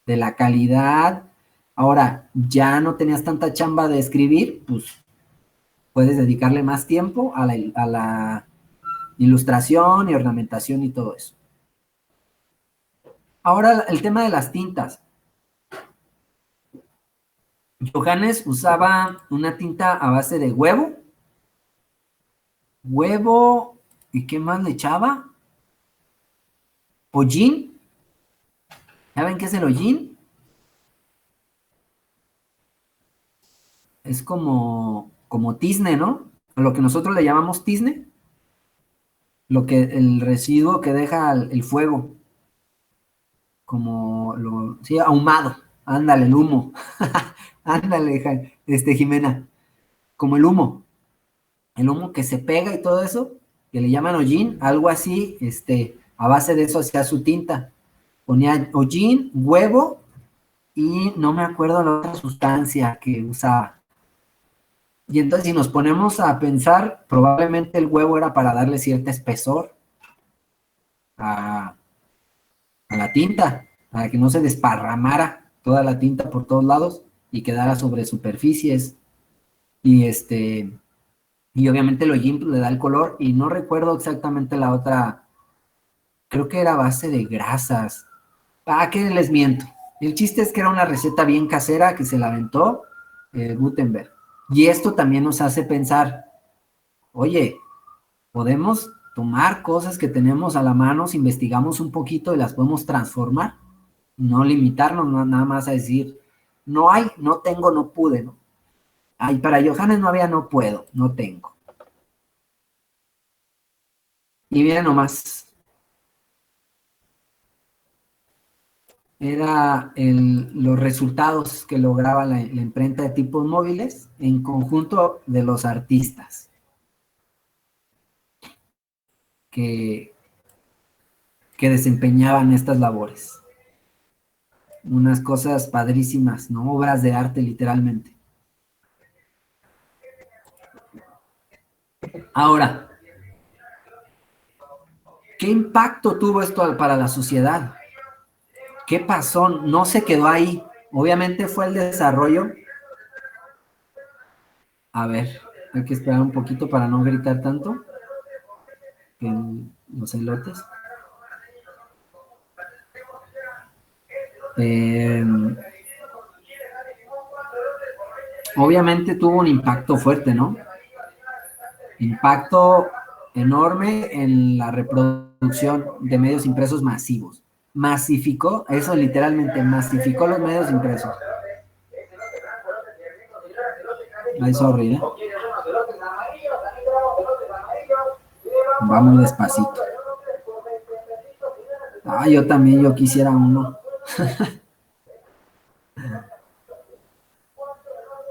De la calidad. Ahora, ya no tenías tanta chamba de escribir, pues puedes dedicarle más tiempo a la ilustración y ornamentación y todo eso. Ahora, el tema de las tintas. Johannes usaba una tinta a base de huevo, ¿y qué más le echaba? Hollín. ¿Saben qué es el hollín? Es como tizne, ¿no? A lo que nosotros le llamamos tizne, el residuo que deja el fuego, sí, ahumado. Ándale, el humo. Ándale, Jimena, como el humo que se pega y todo eso, que le llaman hollín, algo así, a base de eso hacía su tinta. Ponía hollín, huevo y no me acuerdo la otra sustancia que usaba. Y entonces si nos ponemos a pensar, probablemente el huevo era para darle cierto espesor a, a la tinta, para que no se desparramara toda la tinta por todos lados y quedara sobre superficies. Y y obviamente el hollín pues, le da el color y no recuerdo exactamente la otra, creo que era a base de grasas. Que les miento. El chiste es que era una receta bien casera que se la aventó Gutenberg. Y esto también nos hace pensar, oye, podemos tomar cosas que tenemos a la mano, si investigamos un poquito y las podemos transformar, no limitarnos nada más a decir, no hay, no tengo, no pude, ¿no? Ay, para Johannes no había, no puedo, no tengo. Y mira nomás, era los resultados que lograba la imprenta de tipos móviles en conjunto de los artistas que, que desempeñaban estas labores. Unas cosas padrísimas, ¿no? Obras de arte literalmente. Ahora, ¿qué impacto tuvo esto para la sociedad? ¿Qué pasó? No se quedó ahí. Obviamente fue el desarrollo. A ver, hay que esperar un poquito para no gritar tanto en los elotes. Obviamente tuvo un impacto fuerte, ¿no? Impacto enorme en la reproducción de medios impresos masivos. Masificó, eso literalmente, masificó los medios impresos. Ay, sorry, ¿eh? Vamos despacito. Yo también, yo quisiera uno.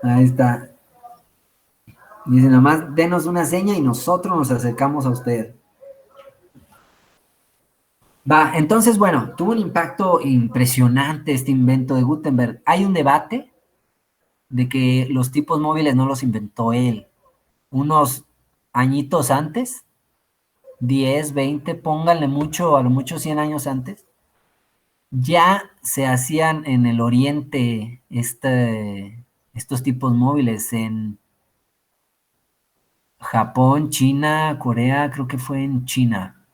Ahí está. Dice, nomás denos una seña y nosotros nos acercamos a usted. Va, entonces, bueno, tuvo un impacto impresionante este invento de Gutenberg. Hay un debate de que los tipos móviles no los inventó él. Unos añitos antes, 10, 20, pónganle mucho, a lo mucho 100 años antes, ya se hacían en el oriente estos tipos móviles Japón, China, Corea, creo que fue en China.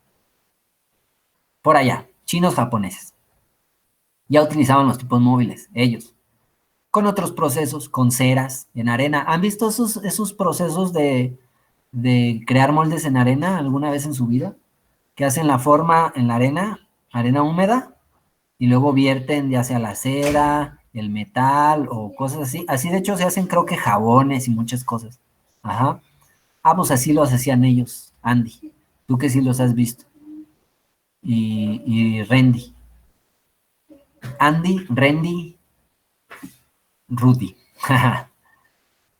Por allá, chinos japoneses. Ya utilizaban los tipos móviles, ellos. Con otros procesos, con ceras, en arena. ¿Han visto esos procesos de crear moldes en arena alguna vez en su vida? Que hacen la forma en la arena húmeda, y luego vierten ya sea la cera, el metal o cosas así. Así de hecho se hacen creo que jabones y muchas cosas. Ajá. Ah, pues así los hacían ellos, Andy. Tú que sí los has visto. Y Randy. Andy, Randy, Rudy.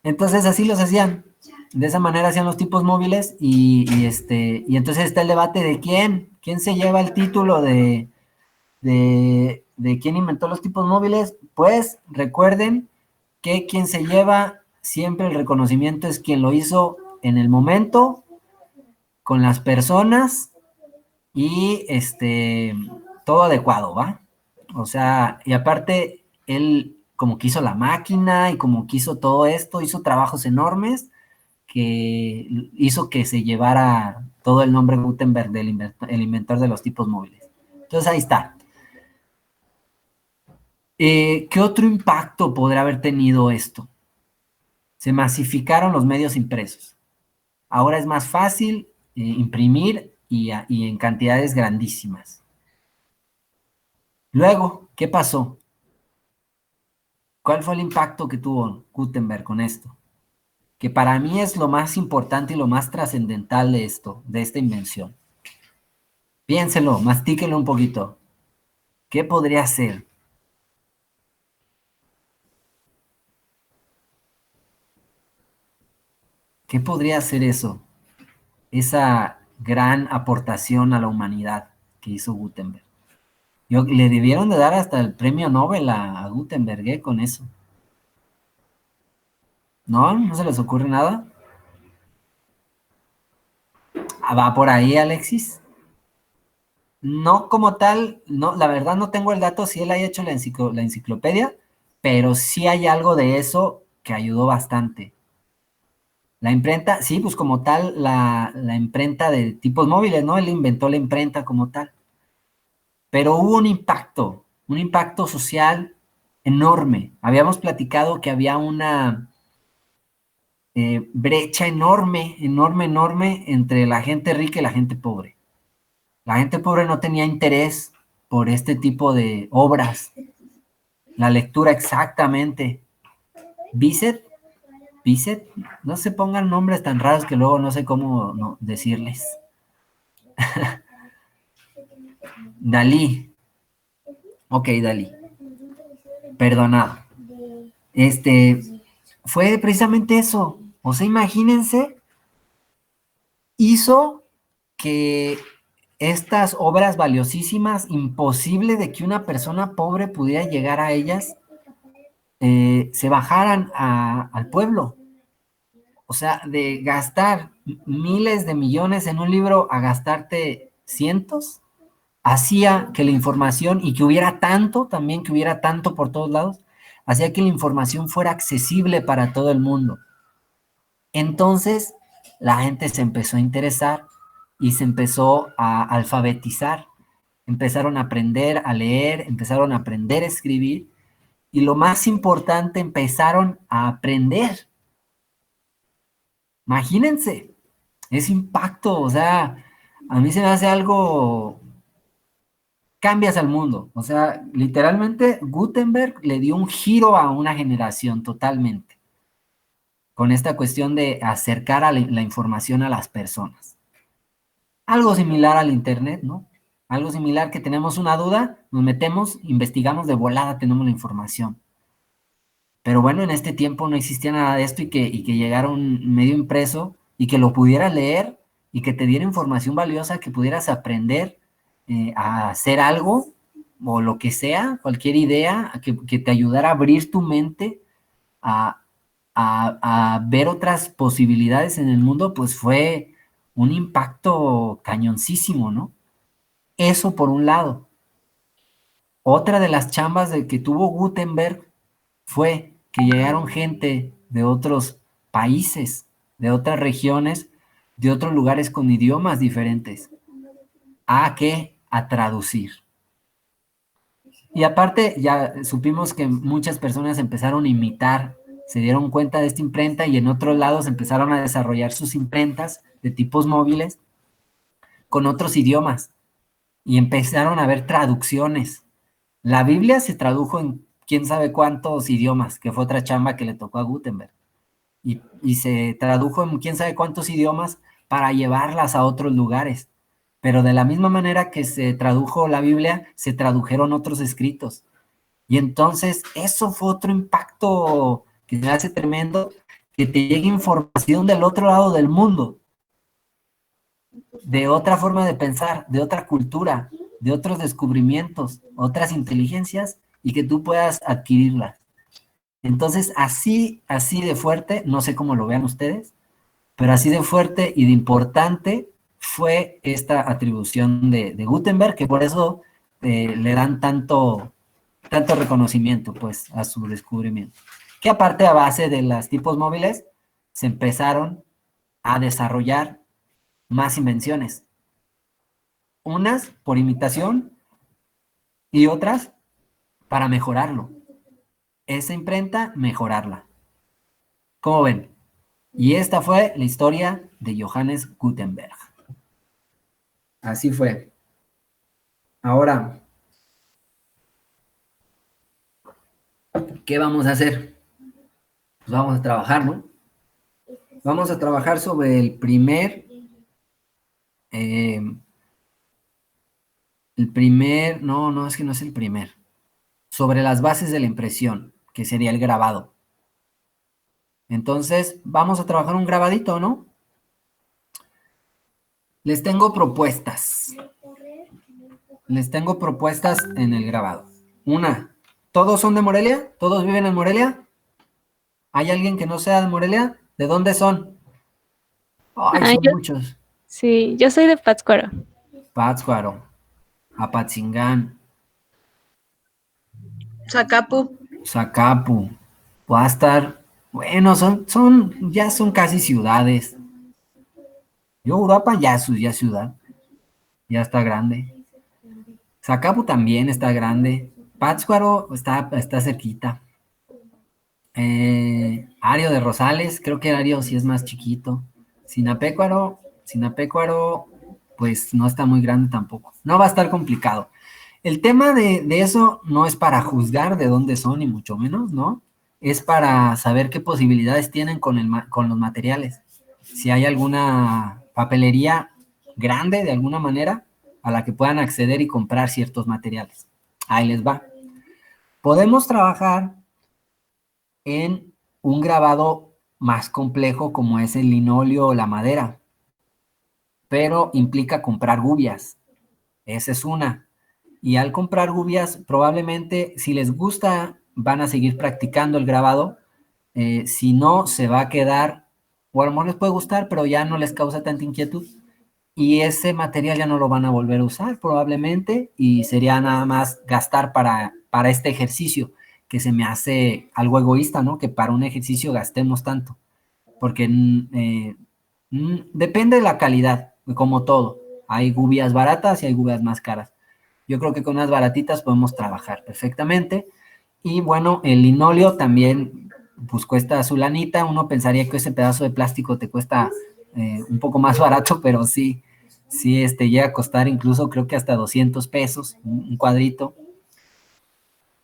Entonces así los hacían. De esa manera hacían los tipos móviles y entonces está el debate de quién se lleva el título de quién inventó los tipos móviles. Pues recuerden que quien se lleva siempre el reconocimiento es quien lo hizo en el momento, con las personas y todo adecuado, ¿va? O sea, y aparte, él como que hizo la máquina y como que hizo todo esto, hizo trabajos enormes que hizo que se llevara todo el nombre Gutenberg del el inventor de los tipos móviles. Entonces ahí está. ¿Qué otro impacto podrá haber tenido esto? Se masificaron los medios impresos. Ahora es más fácil imprimir y en cantidades grandísimas. Luego, ¿qué pasó? ¿Cuál fue el impacto que tuvo Gutenberg con esto? Que para mí es lo más importante y lo más trascendental de esto, de esta invención. Piénselo, mastíquelo un poquito. ¿Qué podría ser? ¿Qué podría ser eso? Esa gran aportación a la humanidad que hizo Gutenberg. Le debieron de dar hasta el premio Nobel a Gutenberg, con eso. ¿No? ¿No se les ocurre nada? Ah, ¿va por ahí, Alexis? No como tal, no, la verdad no tengo el dato si él haya hecho la enciclopedia, pero sí hay algo de eso que ayudó bastante. La imprenta, sí, pues como tal, la imprenta de tipos móviles, ¿no? Él inventó la imprenta como tal. Pero hubo un impacto social enorme. Habíamos platicado que había una brecha enorme, enorme, enorme entre la gente rica y la gente pobre. La gente pobre no tenía interés por este tipo de obras. La lectura exactamente. Bizet, Bizet, no se pongan nombres tan raros que luego no sé cómo no, decirles. Dalí. Ok, Dalí. Perdonado. Fue precisamente eso. O sea, imagínense, hizo que estas obras valiosísimas, imposible de que una persona pobre pudiera llegar a ellas, se bajaran al pueblo. O sea, de gastar miles de millones en un libro a gastarte cientos, hacía que la información, y que hubiera tanto, también que hubiera tanto por todos lados, hacía que la información fuera accesible para todo el mundo. Entonces, la gente se empezó a interesar y se empezó a alfabetizar. Empezaron a aprender a leer, empezaron a aprender a escribir, y lo más importante, empezaron a aprender. Imagínense, ese impacto, o sea, a mí se me hace algo, cambias al mundo. O sea, literalmente Gutenberg le dio un giro a una generación totalmente, con esta cuestión de acercar a la información a las personas. Algo similar al Internet, ¿no? Algo similar, que tenemos una duda, nos metemos, investigamos de volada, tenemos la información. Pero bueno, en este tiempo no existía nada de esto, y que llegara un medio impreso y que lo pudieras leer y que te diera información valiosa, que pudieras aprender a hacer algo o lo que sea, cualquier idea, que te ayudara a abrir tu mente a, a ver otras posibilidades en el mundo, pues fue un impacto cañoncísimo, ¿no? Eso por un lado. Otra de las chambas que tuvo Gutenberg fue que llegaron gente de otros países de otras regiones, de otros lugares con idiomas diferentes. ¿A qué? A traducir. Y aparte, ya supimos que muchas personas empezaron a imitar, se dieron cuenta de esta imprenta y en otros lados empezaron a desarrollar sus imprentas de tipos móviles con otros idiomas y empezaron a ver traducciones. La Biblia se tradujo en quién sabe cuántos idiomas, que fue otra chamba que le tocó a Gutenberg. Y se tradujo en quién sabe cuántos idiomas para llevarlas a otros lugares. Pero de la misma manera que se tradujo la Biblia, se tradujeron otros escritos. Y entonces eso fue otro impacto que me hace tremendo, que te llegue información del otro lado del mundo, de otra forma de pensar, de otra cultura, de otros descubrimientos, otras inteligencias, y que tú puedas adquirirlas. Entonces, así de fuerte, no sé cómo lo vean ustedes, pero así de fuerte y de importante fue esta atribución de Gutenberg, que por eso le dan tanto reconocimiento pues a su descubrimiento. Que aparte a base de los tipos móviles se empezaron a desarrollar más invenciones. Unas por imitación y otras para mejorarlo. Esa imprenta, mejorarla. ¿Cómo ven? Y esta fue la historia de Johannes Gutenberg. Así fue. Ahora, ¿qué vamos a hacer? Pues vamos a trabajar, ¿no? Vamos a trabajar sobre el primer, no, es que no es el primer, sobre las bases de la impresión, que sería el grabado. Entonces, vamos a trabajar un grabadito, ¿no? Les tengo propuestas. Les tengo propuestas en el grabado. Una, ¿todos son de Morelia? ¿Todos viven en Morelia? ¿Hay alguien que no sea de Morelia? ¿De dónde son? Ay, son muchos. Sí, yo soy de Pátzcuaro. Pátzcuaro, Apatzingán, Zacapu. Va a estar, bueno, ya son casi ciudades. Yo, Europa ya es ciudad, ya está grande. Zacapu también está grande. Pátzcuaro está cerquita. Ario de Rosales, creo que Ario sí es más chiquito. Sinapecuaro, pues no está muy grande tampoco. No va a estar complicado. El tema de eso no es para juzgar de dónde son, ni mucho menos, ¿no? Es para saber qué posibilidades tienen con los materiales. Si hay alguna papelería grande de alguna manera a la que puedan acceder y comprar ciertos materiales. Ahí les va. Podemos trabajar en un grabado más complejo como es el linóleo o la madera, pero implica comprar gubias. Esa es una. Y al comprar gubias, probablemente si les gusta, van a seguir practicando el grabado. Si no, se va a quedar, o a lo mejor les puede gustar, pero ya no les causa tanta inquietud. Y ese material ya no lo van a volver a usar probablemente y sería nada más gastar para este ejercicio, que se me hace algo egoísta, ¿no? Que para un ejercicio gastemos tanto, porque depende de la calidad, como todo. Hay gubias baratas y hay gubias más caras. Yo creo que con unas baratitas podemos trabajar perfectamente. Y bueno, el linóleo también, pues cuesta su lanita. Uno pensaría que ese pedazo de plástico te cuesta un poco más barato, pero sí, llega a costar incluso creo que hasta 200 pesos, un cuadrito.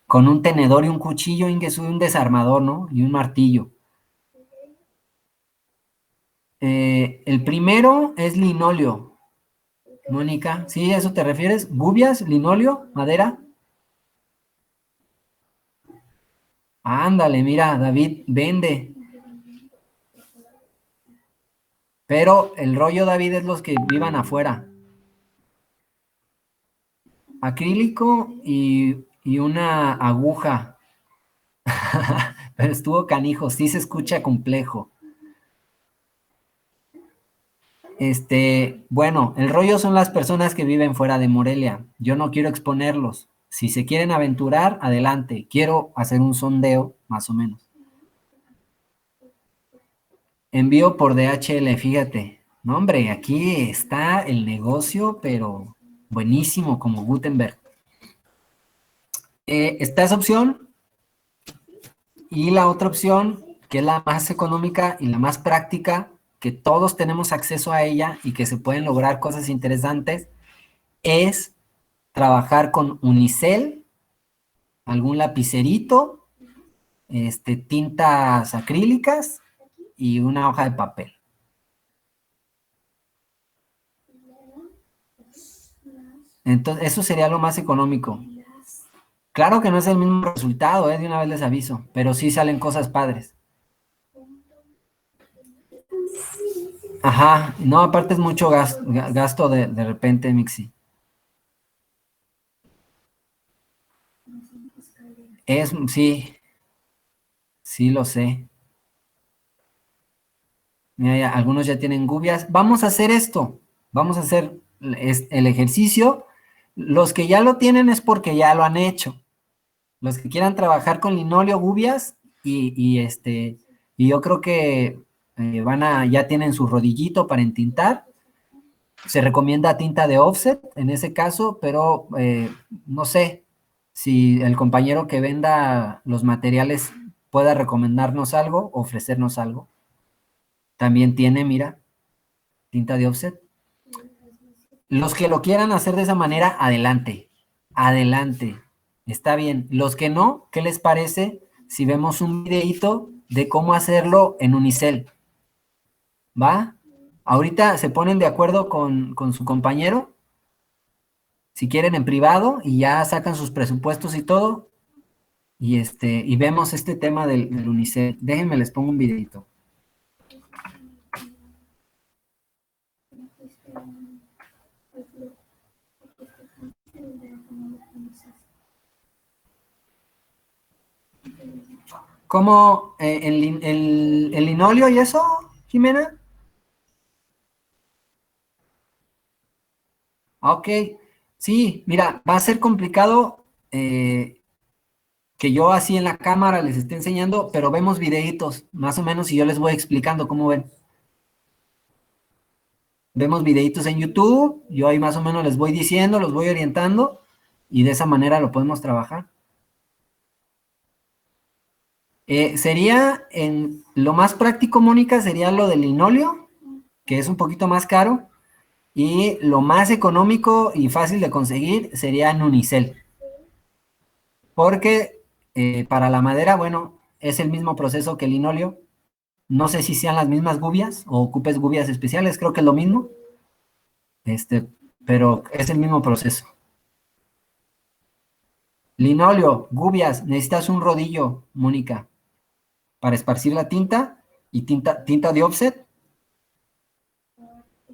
Con un tenedor y un cuchillo, un desarmador, ¿no? Y un martillo. El primero es linóleo. Mónica, ¿sí? ¿A eso te refieres? ¿Gubias, linóleo, madera? Ándale, mira, David vende. Pero el rollo, David, es los que vivan afuera. Acrílico y una aguja. Pero estuvo canijo, sí se escucha complejo. Bueno, el rollo son las personas que viven fuera de Morelia. Yo no quiero exponerlos. Si se quieren aventurar, adelante. Quiero hacer un sondeo, más o menos. Envío por DHL, fíjate. No, hombre, aquí está el negocio, pero buenísimo como Gutenberg. Está esa opción y la otra opción, que es la más económica y la más práctica, que todos tenemos acceso a ella y que se pueden lograr cosas interesantes, es trabajar con unicel, algún lapicerito, tintas acrílicas y una hoja de papel. Entonces, eso sería lo más económico. Claro que no es el mismo resultado, de una vez les aviso, pero sí salen cosas padres. Ajá, no, aparte es mucho gasto de repente, Mixi. Sí lo sé. Mira, algunos ya tienen gubias. Vamos a hacer esto. Vamos a hacer el ejercicio. Los que ya lo tienen es porque ya lo han hecho. Los que quieran trabajar con linóleo, gubias, y yo creo que ya tienen su rodillito para entintar. Se recomienda tinta de offset en ese caso, pero no sé si el compañero que venda los materiales pueda recomendarnos algo, ofrecernos algo. También tiene, mira, tinta de offset. Los que lo quieran hacer de esa manera, adelante, adelante. Está bien. Los que no, ¿qué les parece si vemos un videito de cómo hacerlo en unicel? ¿Va? Ahorita se ponen de acuerdo con su compañero, si quieren en privado, y ya sacan sus presupuestos y todo, y vemos este tema del unicel. Déjenme, les pongo un videito. ¿Cómo el linóleo y eso, Jimena? Ok, sí, mira, va a ser complicado que yo así en la cámara les esté enseñando, pero vemos videitos, más o menos, y yo les voy explicando cómo ven. Vemos videitos en YouTube, yo ahí más o menos les voy diciendo, los voy orientando, y de esa manera lo podemos trabajar. Lo más práctico, Mónica, sería lo del linóleo, que es un poquito más caro, y lo más económico y fácil de conseguir sería en unicel. Porque para la madera, bueno, es el mismo proceso que el linóleo. No sé si sean las mismas gubias o ocupes gubias especiales, creo que es lo mismo. Pero es el mismo proceso. Linóleo, gubias, necesitas un rodillo, Mónica, para esparcir la tinta y tinta de offset.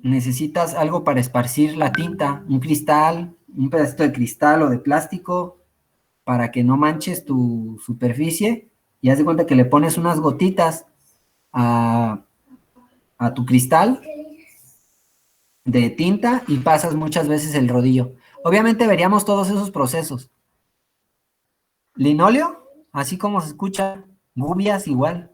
Necesitas algo para esparcir la tinta, un cristal, un pedacito de cristal o de plástico para que no manches tu superficie, y haz de cuenta que le pones unas gotitas a tu cristal de tinta y pasas muchas veces el rodillo. Obviamente veríamos todos esos procesos. Linóleo, así como se escucha, gubias igual.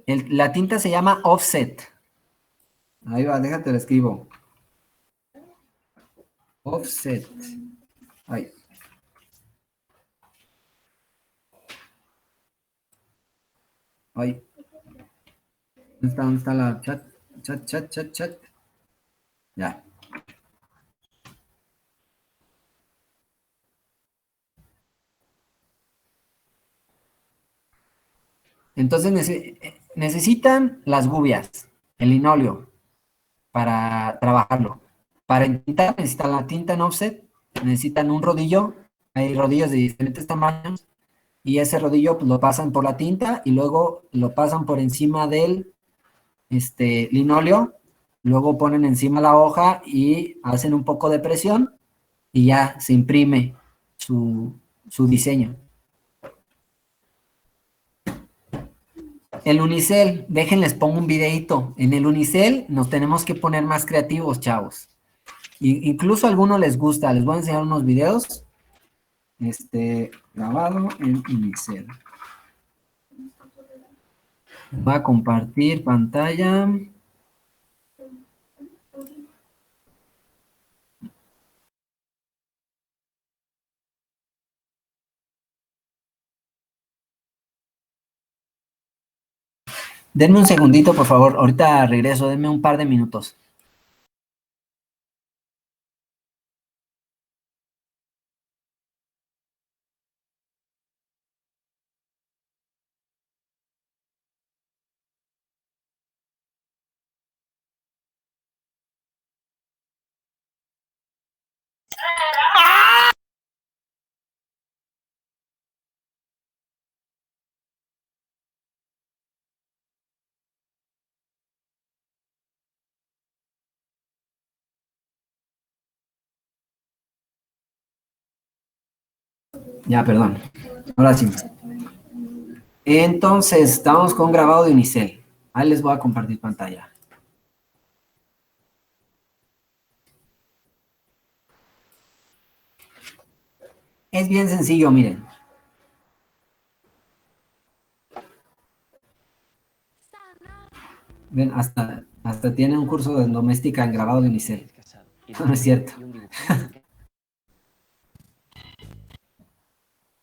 La tinta se llama offset. Ahí va, déjate lo escribo. Offset. Ahí. Ahí. ¿Dónde está la chat? Ya. Entonces necesitan las gubias, el linóleo, para trabajarlo. Para entintar necesitan la tinta en offset, necesitan un rodillo, hay rodillos de diferentes tamaños, y ese rodillo pues, lo pasan por la tinta y luego lo pasan por encima del linóleo, luego ponen encima la hoja y hacen un poco de presión y ya se imprime su diseño. El unicel, déjenles pongo un videito. En el unicel nos tenemos que poner más creativos, chavos. Incluso a algunos les gusta. Les voy a enseñar unos videos. grabado en Unicel. Voy a compartir pantalla. Denme un segundito, por favor. Ahorita regreso. Denme un par de minutos. Ya, perdón. Ahora sí. Entonces, estamos con grabado de Unicel. Ahí les voy a compartir pantalla. Es bien sencillo, miren. Ven, hasta tiene un curso de doméstica en grabado de Unicel. No es cierto.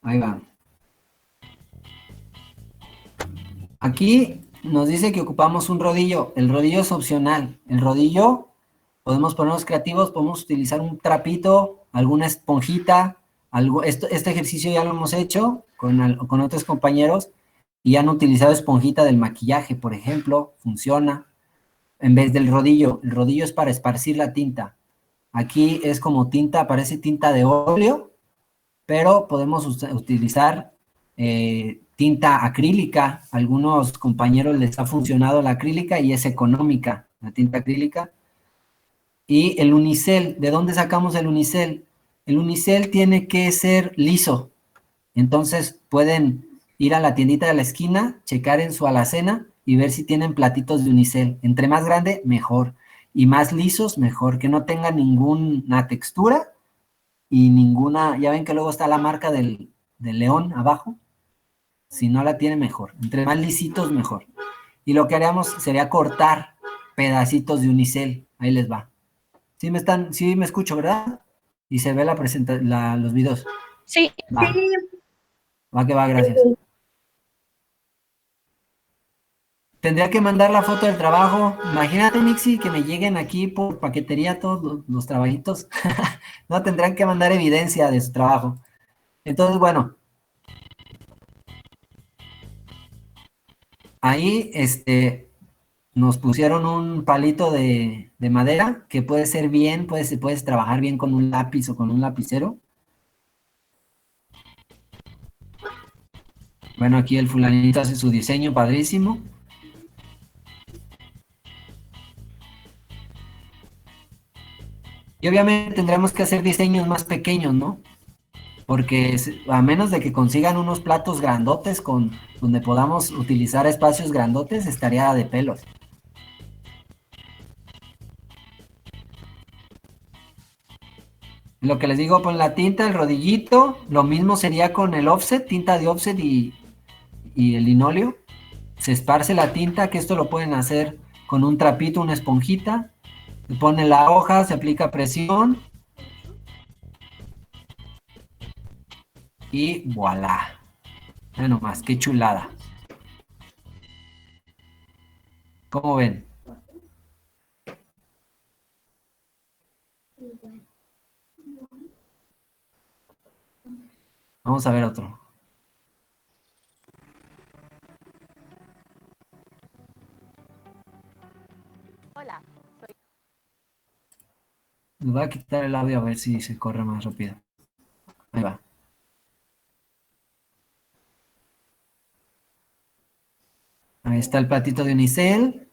Ahí va. Aquí nos dice que ocupamos un rodillo. El rodillo es opcional. El rodillo, podemos ponernos creativos, podemos utilizar un trapito, alguna esponjita. Este ejercicio ya lo hemos hecho con otros compañeros y han utilizado esponjita del maquillaje, por ejemplo, funciona. En vez del rodillo, el rodillo es para esparcir la tinta. Aquí es como tinta, parece tinta de óleo, pero podemos utilizar tinta acrílica. A algunos compañeros les ha funcionado la acrílica y es económica, la tinta acrílica. Y el unicel, ¿de dónde sacamos el unicel? El unicel tiene que ser liso. Entonces pueden ir a la tiendita de la esquina, checar en su alacena y ver si tienen platitos de unicel. Entre más grande, mejor. Y más lisos, mejor. Que no tenga ninguna textura y ninguna, ya ven que luego está la marca del león abajo, si no la tiene mejor, entre más lisitos mejor. Y lo que haríamos sería cortar pedacitos de unicel, ahí les va. Sí me escucho, ¿verdad? Y se ve los videos. Sí. Va que va, gracias. Tendría que mandar la foto del trabajo. Imagínate, Mixi, que me lleguen aquí por paquetería todos los trabajitos. No, tendrán que mandar evidencia de su trabajo. Entonces, bueno, ahí nos pusieron un palito de madera que puede ser bien, puedes trabajar bien con un lápiz o con un lapicero. Bueno, aquí el fulanito hace su diseño padrísimo. Y obviamente tendremos que hacer diseños más pequeños, ¿no? Porque a menos de que consigan unos platos grandotes donde podamos utilizar espacios grandotes, estaría de pelos. Lo que les digo, con la tinta, el rodillito, lo mismo sería con el offset, tinta de offset y el linóleo. Se esparce la tinta, que esto lo pueden hacer con un trapito, una esponjita. Se pone la hoja, se aplica presión. Y voilà. Ya nomás, qué chulada. ¿Cómo ven? Vamos a ver otro. Hola, Les voy a quitar el audio a ver si se corre más rápido. Ahí va. Ahí está el platito de unicel.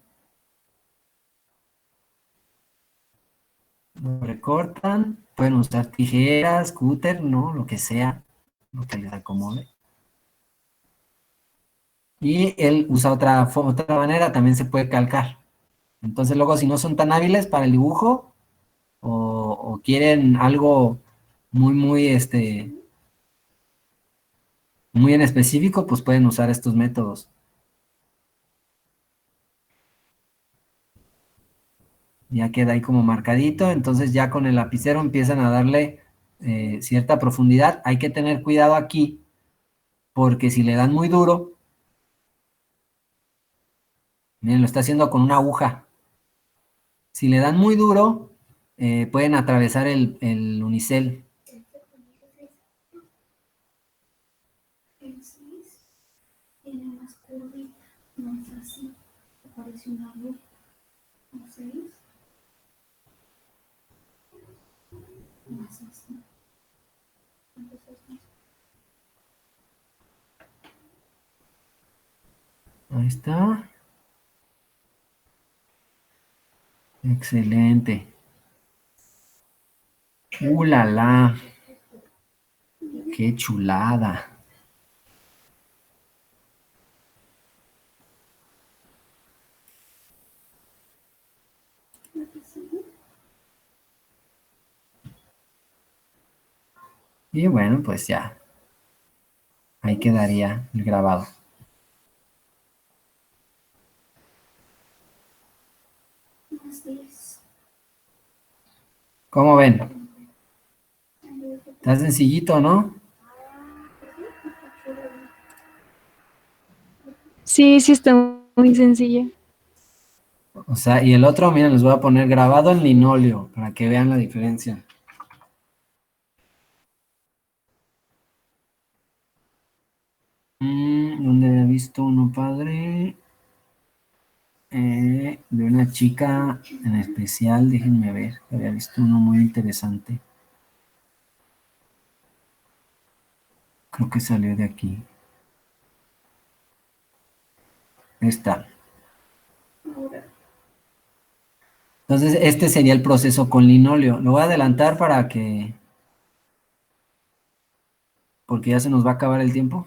Lo recortan. Pueden usar tijeras, cúter, ¿no? Lo que sea. Lo que les acomode. Y él usa otra manera, también se puede calcar. Entonces luego si no son tan hábiles para el dibujo o quieren algo muy muy en específico, pues pueden usar estos métodos. Ya queda ahí como marcadito, entonces ya con el lapicero empiezan a darle cierta profundidad. Hay que tener cuidado aquí, porque si le dan muy duro, miren, lo está haciendo con una aguja. Si le dan muy duro, pueden atravesar el unicel. Tiene más curvita, no es así, parece una luz, ¿no sé? No es así. Ahí está. Excelente. La la! ¡Qué chulada! Y bueno, pues ya. Ahí quedaría el grabado. ¿Cómo ven? Está sencillito, ¿no? Sí, sí está muy sencilla. O sea, y el otro, miren, les voy a poner grabado en linóleo para que vean la diferencia. ¿Dónde había visto uno padre? De una chica en especial, déjenme ver. Había visto uno muy interesante. Creo que salió de aquí. Está. Entonces, este sería el proceso con linóleo. Lo voy a adelantar para que, porque ya se nos va a acabar el tiempo.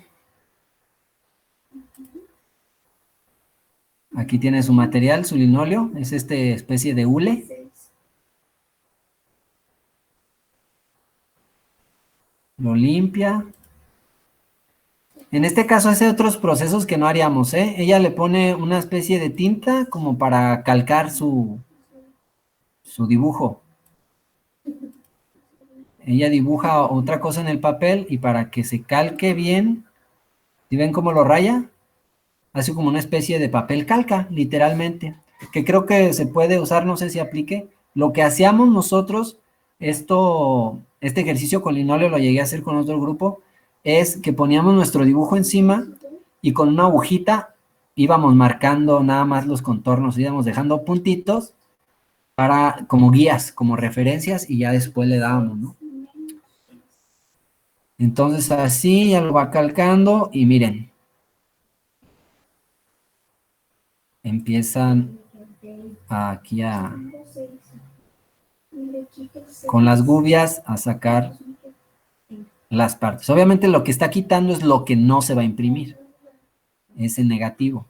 Aquí tiene su material, su linóleo. Es este especie de hule. Lo limpia. En este caso hace otros procesos que no haríamos, ¿eh? Ella le pone una especie de tinta como para calcar su dibujo. Ella dibuja otra cosa en el papel y para que se calque bien, ¿sí ven cómo lo raya? Hace como una especie de papel calca, literalmente, que creo que se puede usar, no sé si aplique. Lo que hacíamos nosotros, este ejercicio con linóleo lo llegué a hacer con otro grupo, es que poníamos nuestro dibujo encima y con una agujita íbamos marcando nada más los contornos, íbamos dejando puntitos para como guías, como referencias y ya después le dábamos, ¿no? Entonces así ya lo va calcando y miren, empiezan aquí con las gubias a sacar las partes. Obviamente lo que está quitando es lo que no se va a imprimir, es el negativo.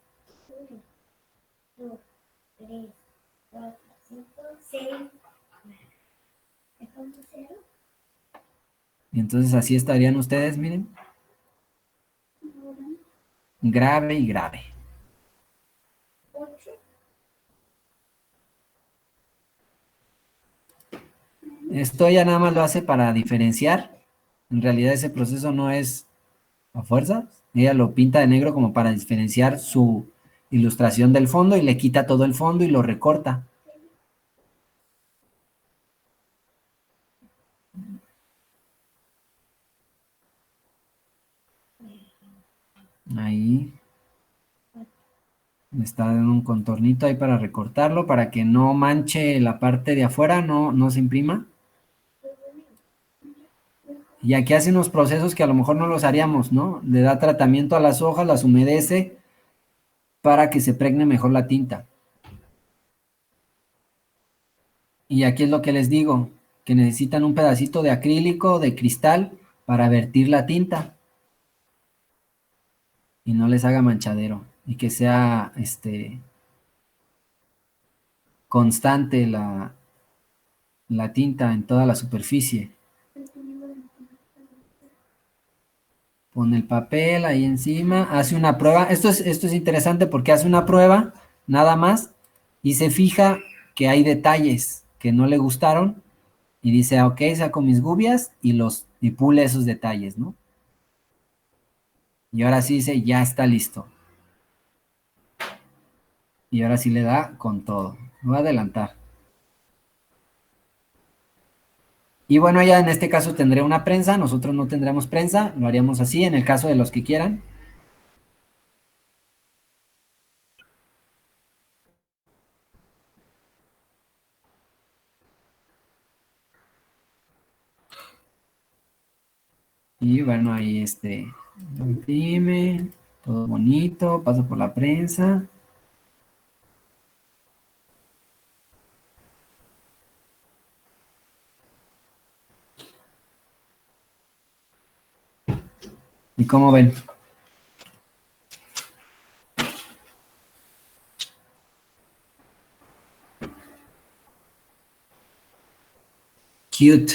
Y entonces así estarían ustedes, miren, grave y grave. Esto ya nada más lo hace para diferenciar. En realidad ese proceso no es a fuerzas. Ella lo pinta de negro como para diferenciar su ilustración del fondo y le quita todo el fondo y lo recorta. Ahí le está dando un contornito ahí para recortarlo, para que no manche la parte de afuera, no se imprima. Y aquí hace unos procesos que a lo mejor no los haríamos, ¿no? Le da tratamiento a las hojas, las humedece para que se pregne mejor la tinta. Y aquí es lo que les digo, que necesitan un pedacito de acrílico, de cristal, para vertir la tinta y no les haga manchadero y que sea constante la tinta en toda la superficie. Pone el papel ahí encima, hace una prueba. Esto es interesante porque hace una prueba, nada más, y se fija que hay detalles que no le gustaron, y dice, ok, saco mis gubias y pule esos detalles, ¿no? Y ahora sí dice, ya está listo. Y ahora sí le da con todo. Me voy a adelantar. Y bueno, ya en este caso tendré una prensa, nosotros no tendremos prensa, lo haríamos así en el caso de los que quieran. Y bueno, ahí imprime, todo bonito, paso por la prensa. ¿Y cómo ven? Cute.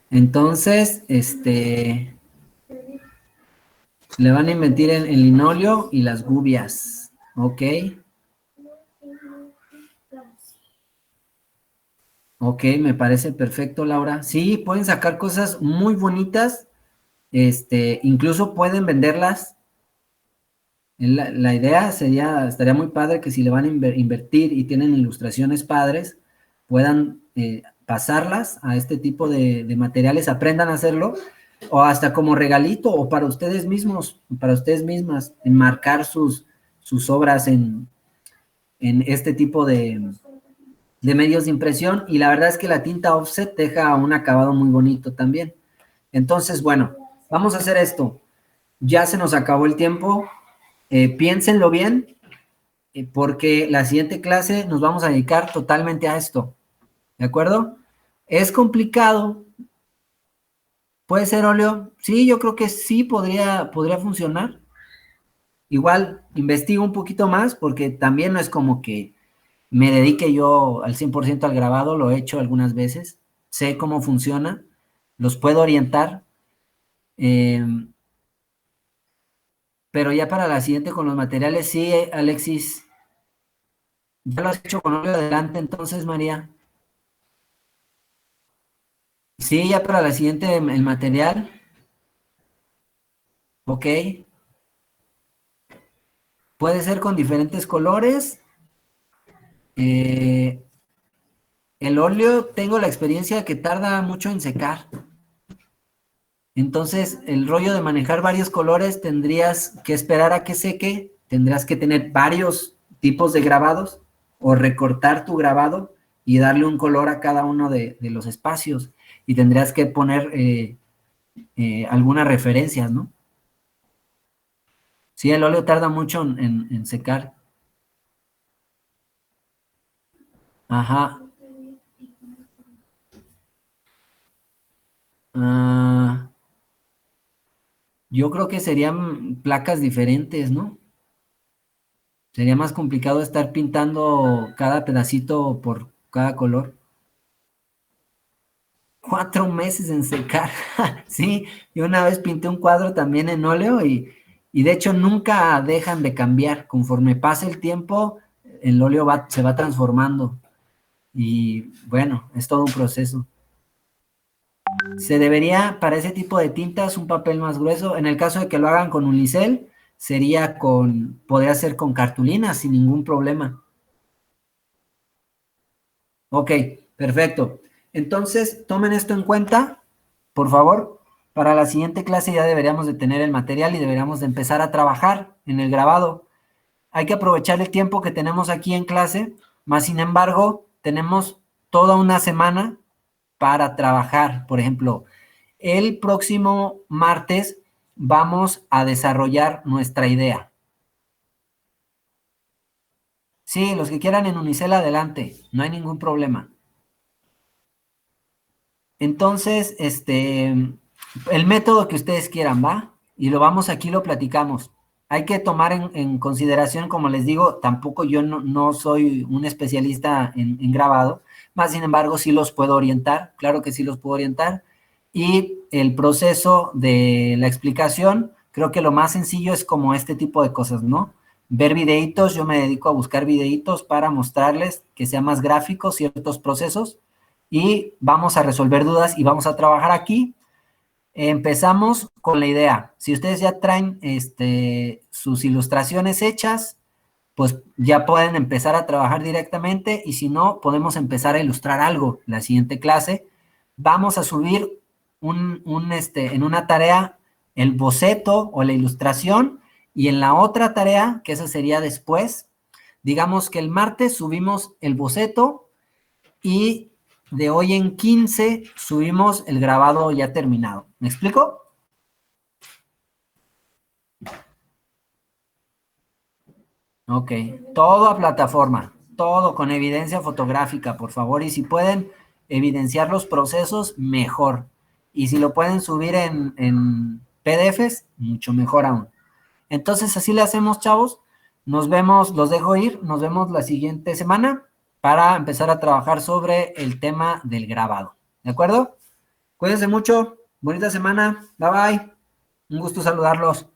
Entonces, le van a invertir en el linóleo y las gubias. Ok. Ok, me parece perfecto, Laura. Sí, pueden sacar cosas muy bonitas. Incluso pueden venderlas. La idea estaría muy padre que si le van a invertir y tienen ilustraciones padres, puedan pasarlas a este tipo de materiales, aprendan a hacerlo, o hasta como regalito, o para ustedes mismos, para ustedes mismas, enmarcar sus obras en este tipo de medios de impresión, y la verdad es que la tinta offset deja un acabado muy bonito también. Entonces, bueno, vamos a hacer esto. Ya se nos acabó el tiempo. Piénsenlo bien, porque la siguiente clase nos vamos a dedicar totalmente a esto, ¿de acuerdo? Es complicado. ¿Puede ser óleo? Sí, yo creo que sí podría funcionar. Igual, investigo un poquito más, porque también no es como que me dedique yo al 100% al grabado, lo he hecho algunas veces, sé cómo funciona, los puedo orientar, eh, pero ya para la siguiente con los materiales, sí, Alexis, ya lo has hecho con óleo adelante, entonces, María. Sí, ya para la siguiente el material, ok, puede ser con diferentes colores. eh, el óleo, tengo la experiencia que tarda mucho en secar. Entonces, el rollo de manejar varios colores, tendrías que esperar a que seque, tendrás que tener varios tipos de grabados o recortar tu grabado y darle un color a cada uno de los espacios, y tendrías que poner algunas referencias, ¿no? Sí, el óleo tarda mucho en secar. Ajá. Ah, yo creo que serían placas diferentes, ¿no? Sería más complicado estar pintando cada pedacito por cada color. 4 meses en secar. Sí, yo una vez pinté un cuadro también en óleo, y de hecho nunca dejan de cambiar. Conforme pasa el tiempo, el óleo se va transformando. Y bueno, es todo un proceso. Se debería, para ese tipo de tintas, un papel más grueso. En el caso de que lo hagan con unicel, podría ser con cartulina sin ningún problema. Ok, perfecto. Entonces, tomen esto en cuenta, por favor. Para la siguiente clase ya deberíamos de tener el material y deberíamos de empezar a trabajar en el grabado. Hay que aprovechar el tiempo que tenemos aquí en clase, más sin embargo, tenemos toda una semana para trabajar. Por ejemplo, el próximo martes vamos a desarrollar nuestra idea. Sí, los que quieran en unicel, adelante, no hay ningún problema. Entonces, el método que ustedes quieran, ¿va? Y lo vamos aquí, lo platicamos. Hay que tomar en consideración, como les digo, tampoco yo no soy un especialista en grabado, más sin embargo sí los puedo orientar, claro que sí los puedo orientar. Y el proceso de la explicación, creo que lo más sencillo es como este tipo de cosas, ¿no? Ver videitos, yo me dedico a buscar videitos para mostrarles que sea más gráfico ciertos procesos y vamos a resolver dudas y vamos a trabajar aquí. Empezamos con la idea. Si ustedes ya traen sus ilustraciones hechas, pues ya pueden empezar a trabajar directamente y si no, podemos empezar a ilustrar algo. La siguiente clase vamos a subir en una tarea el boceto o la ilustración y en la otra tarea, que esa sería después, digamos que el martes subimos el boceto y de hoy en 15 subimos el grabado ya terminado. ¿Me explico? Ok, todo a plataforma, todo con evidencia fotográfica, por favor, y si pueden evidenciar los procesos, mejor. Y si lo pueden subir en PDFs, mucho mejor aún. Entonces, así le hacemos, chavos. Nos vemos, los dejo ir, nos vemos la siguiente semana para empezar a trabajar sobre el tema del grabado. ¿De acuerdo? Cuídense mucho, bonita semana, bye bye. Un gusto saludarlos.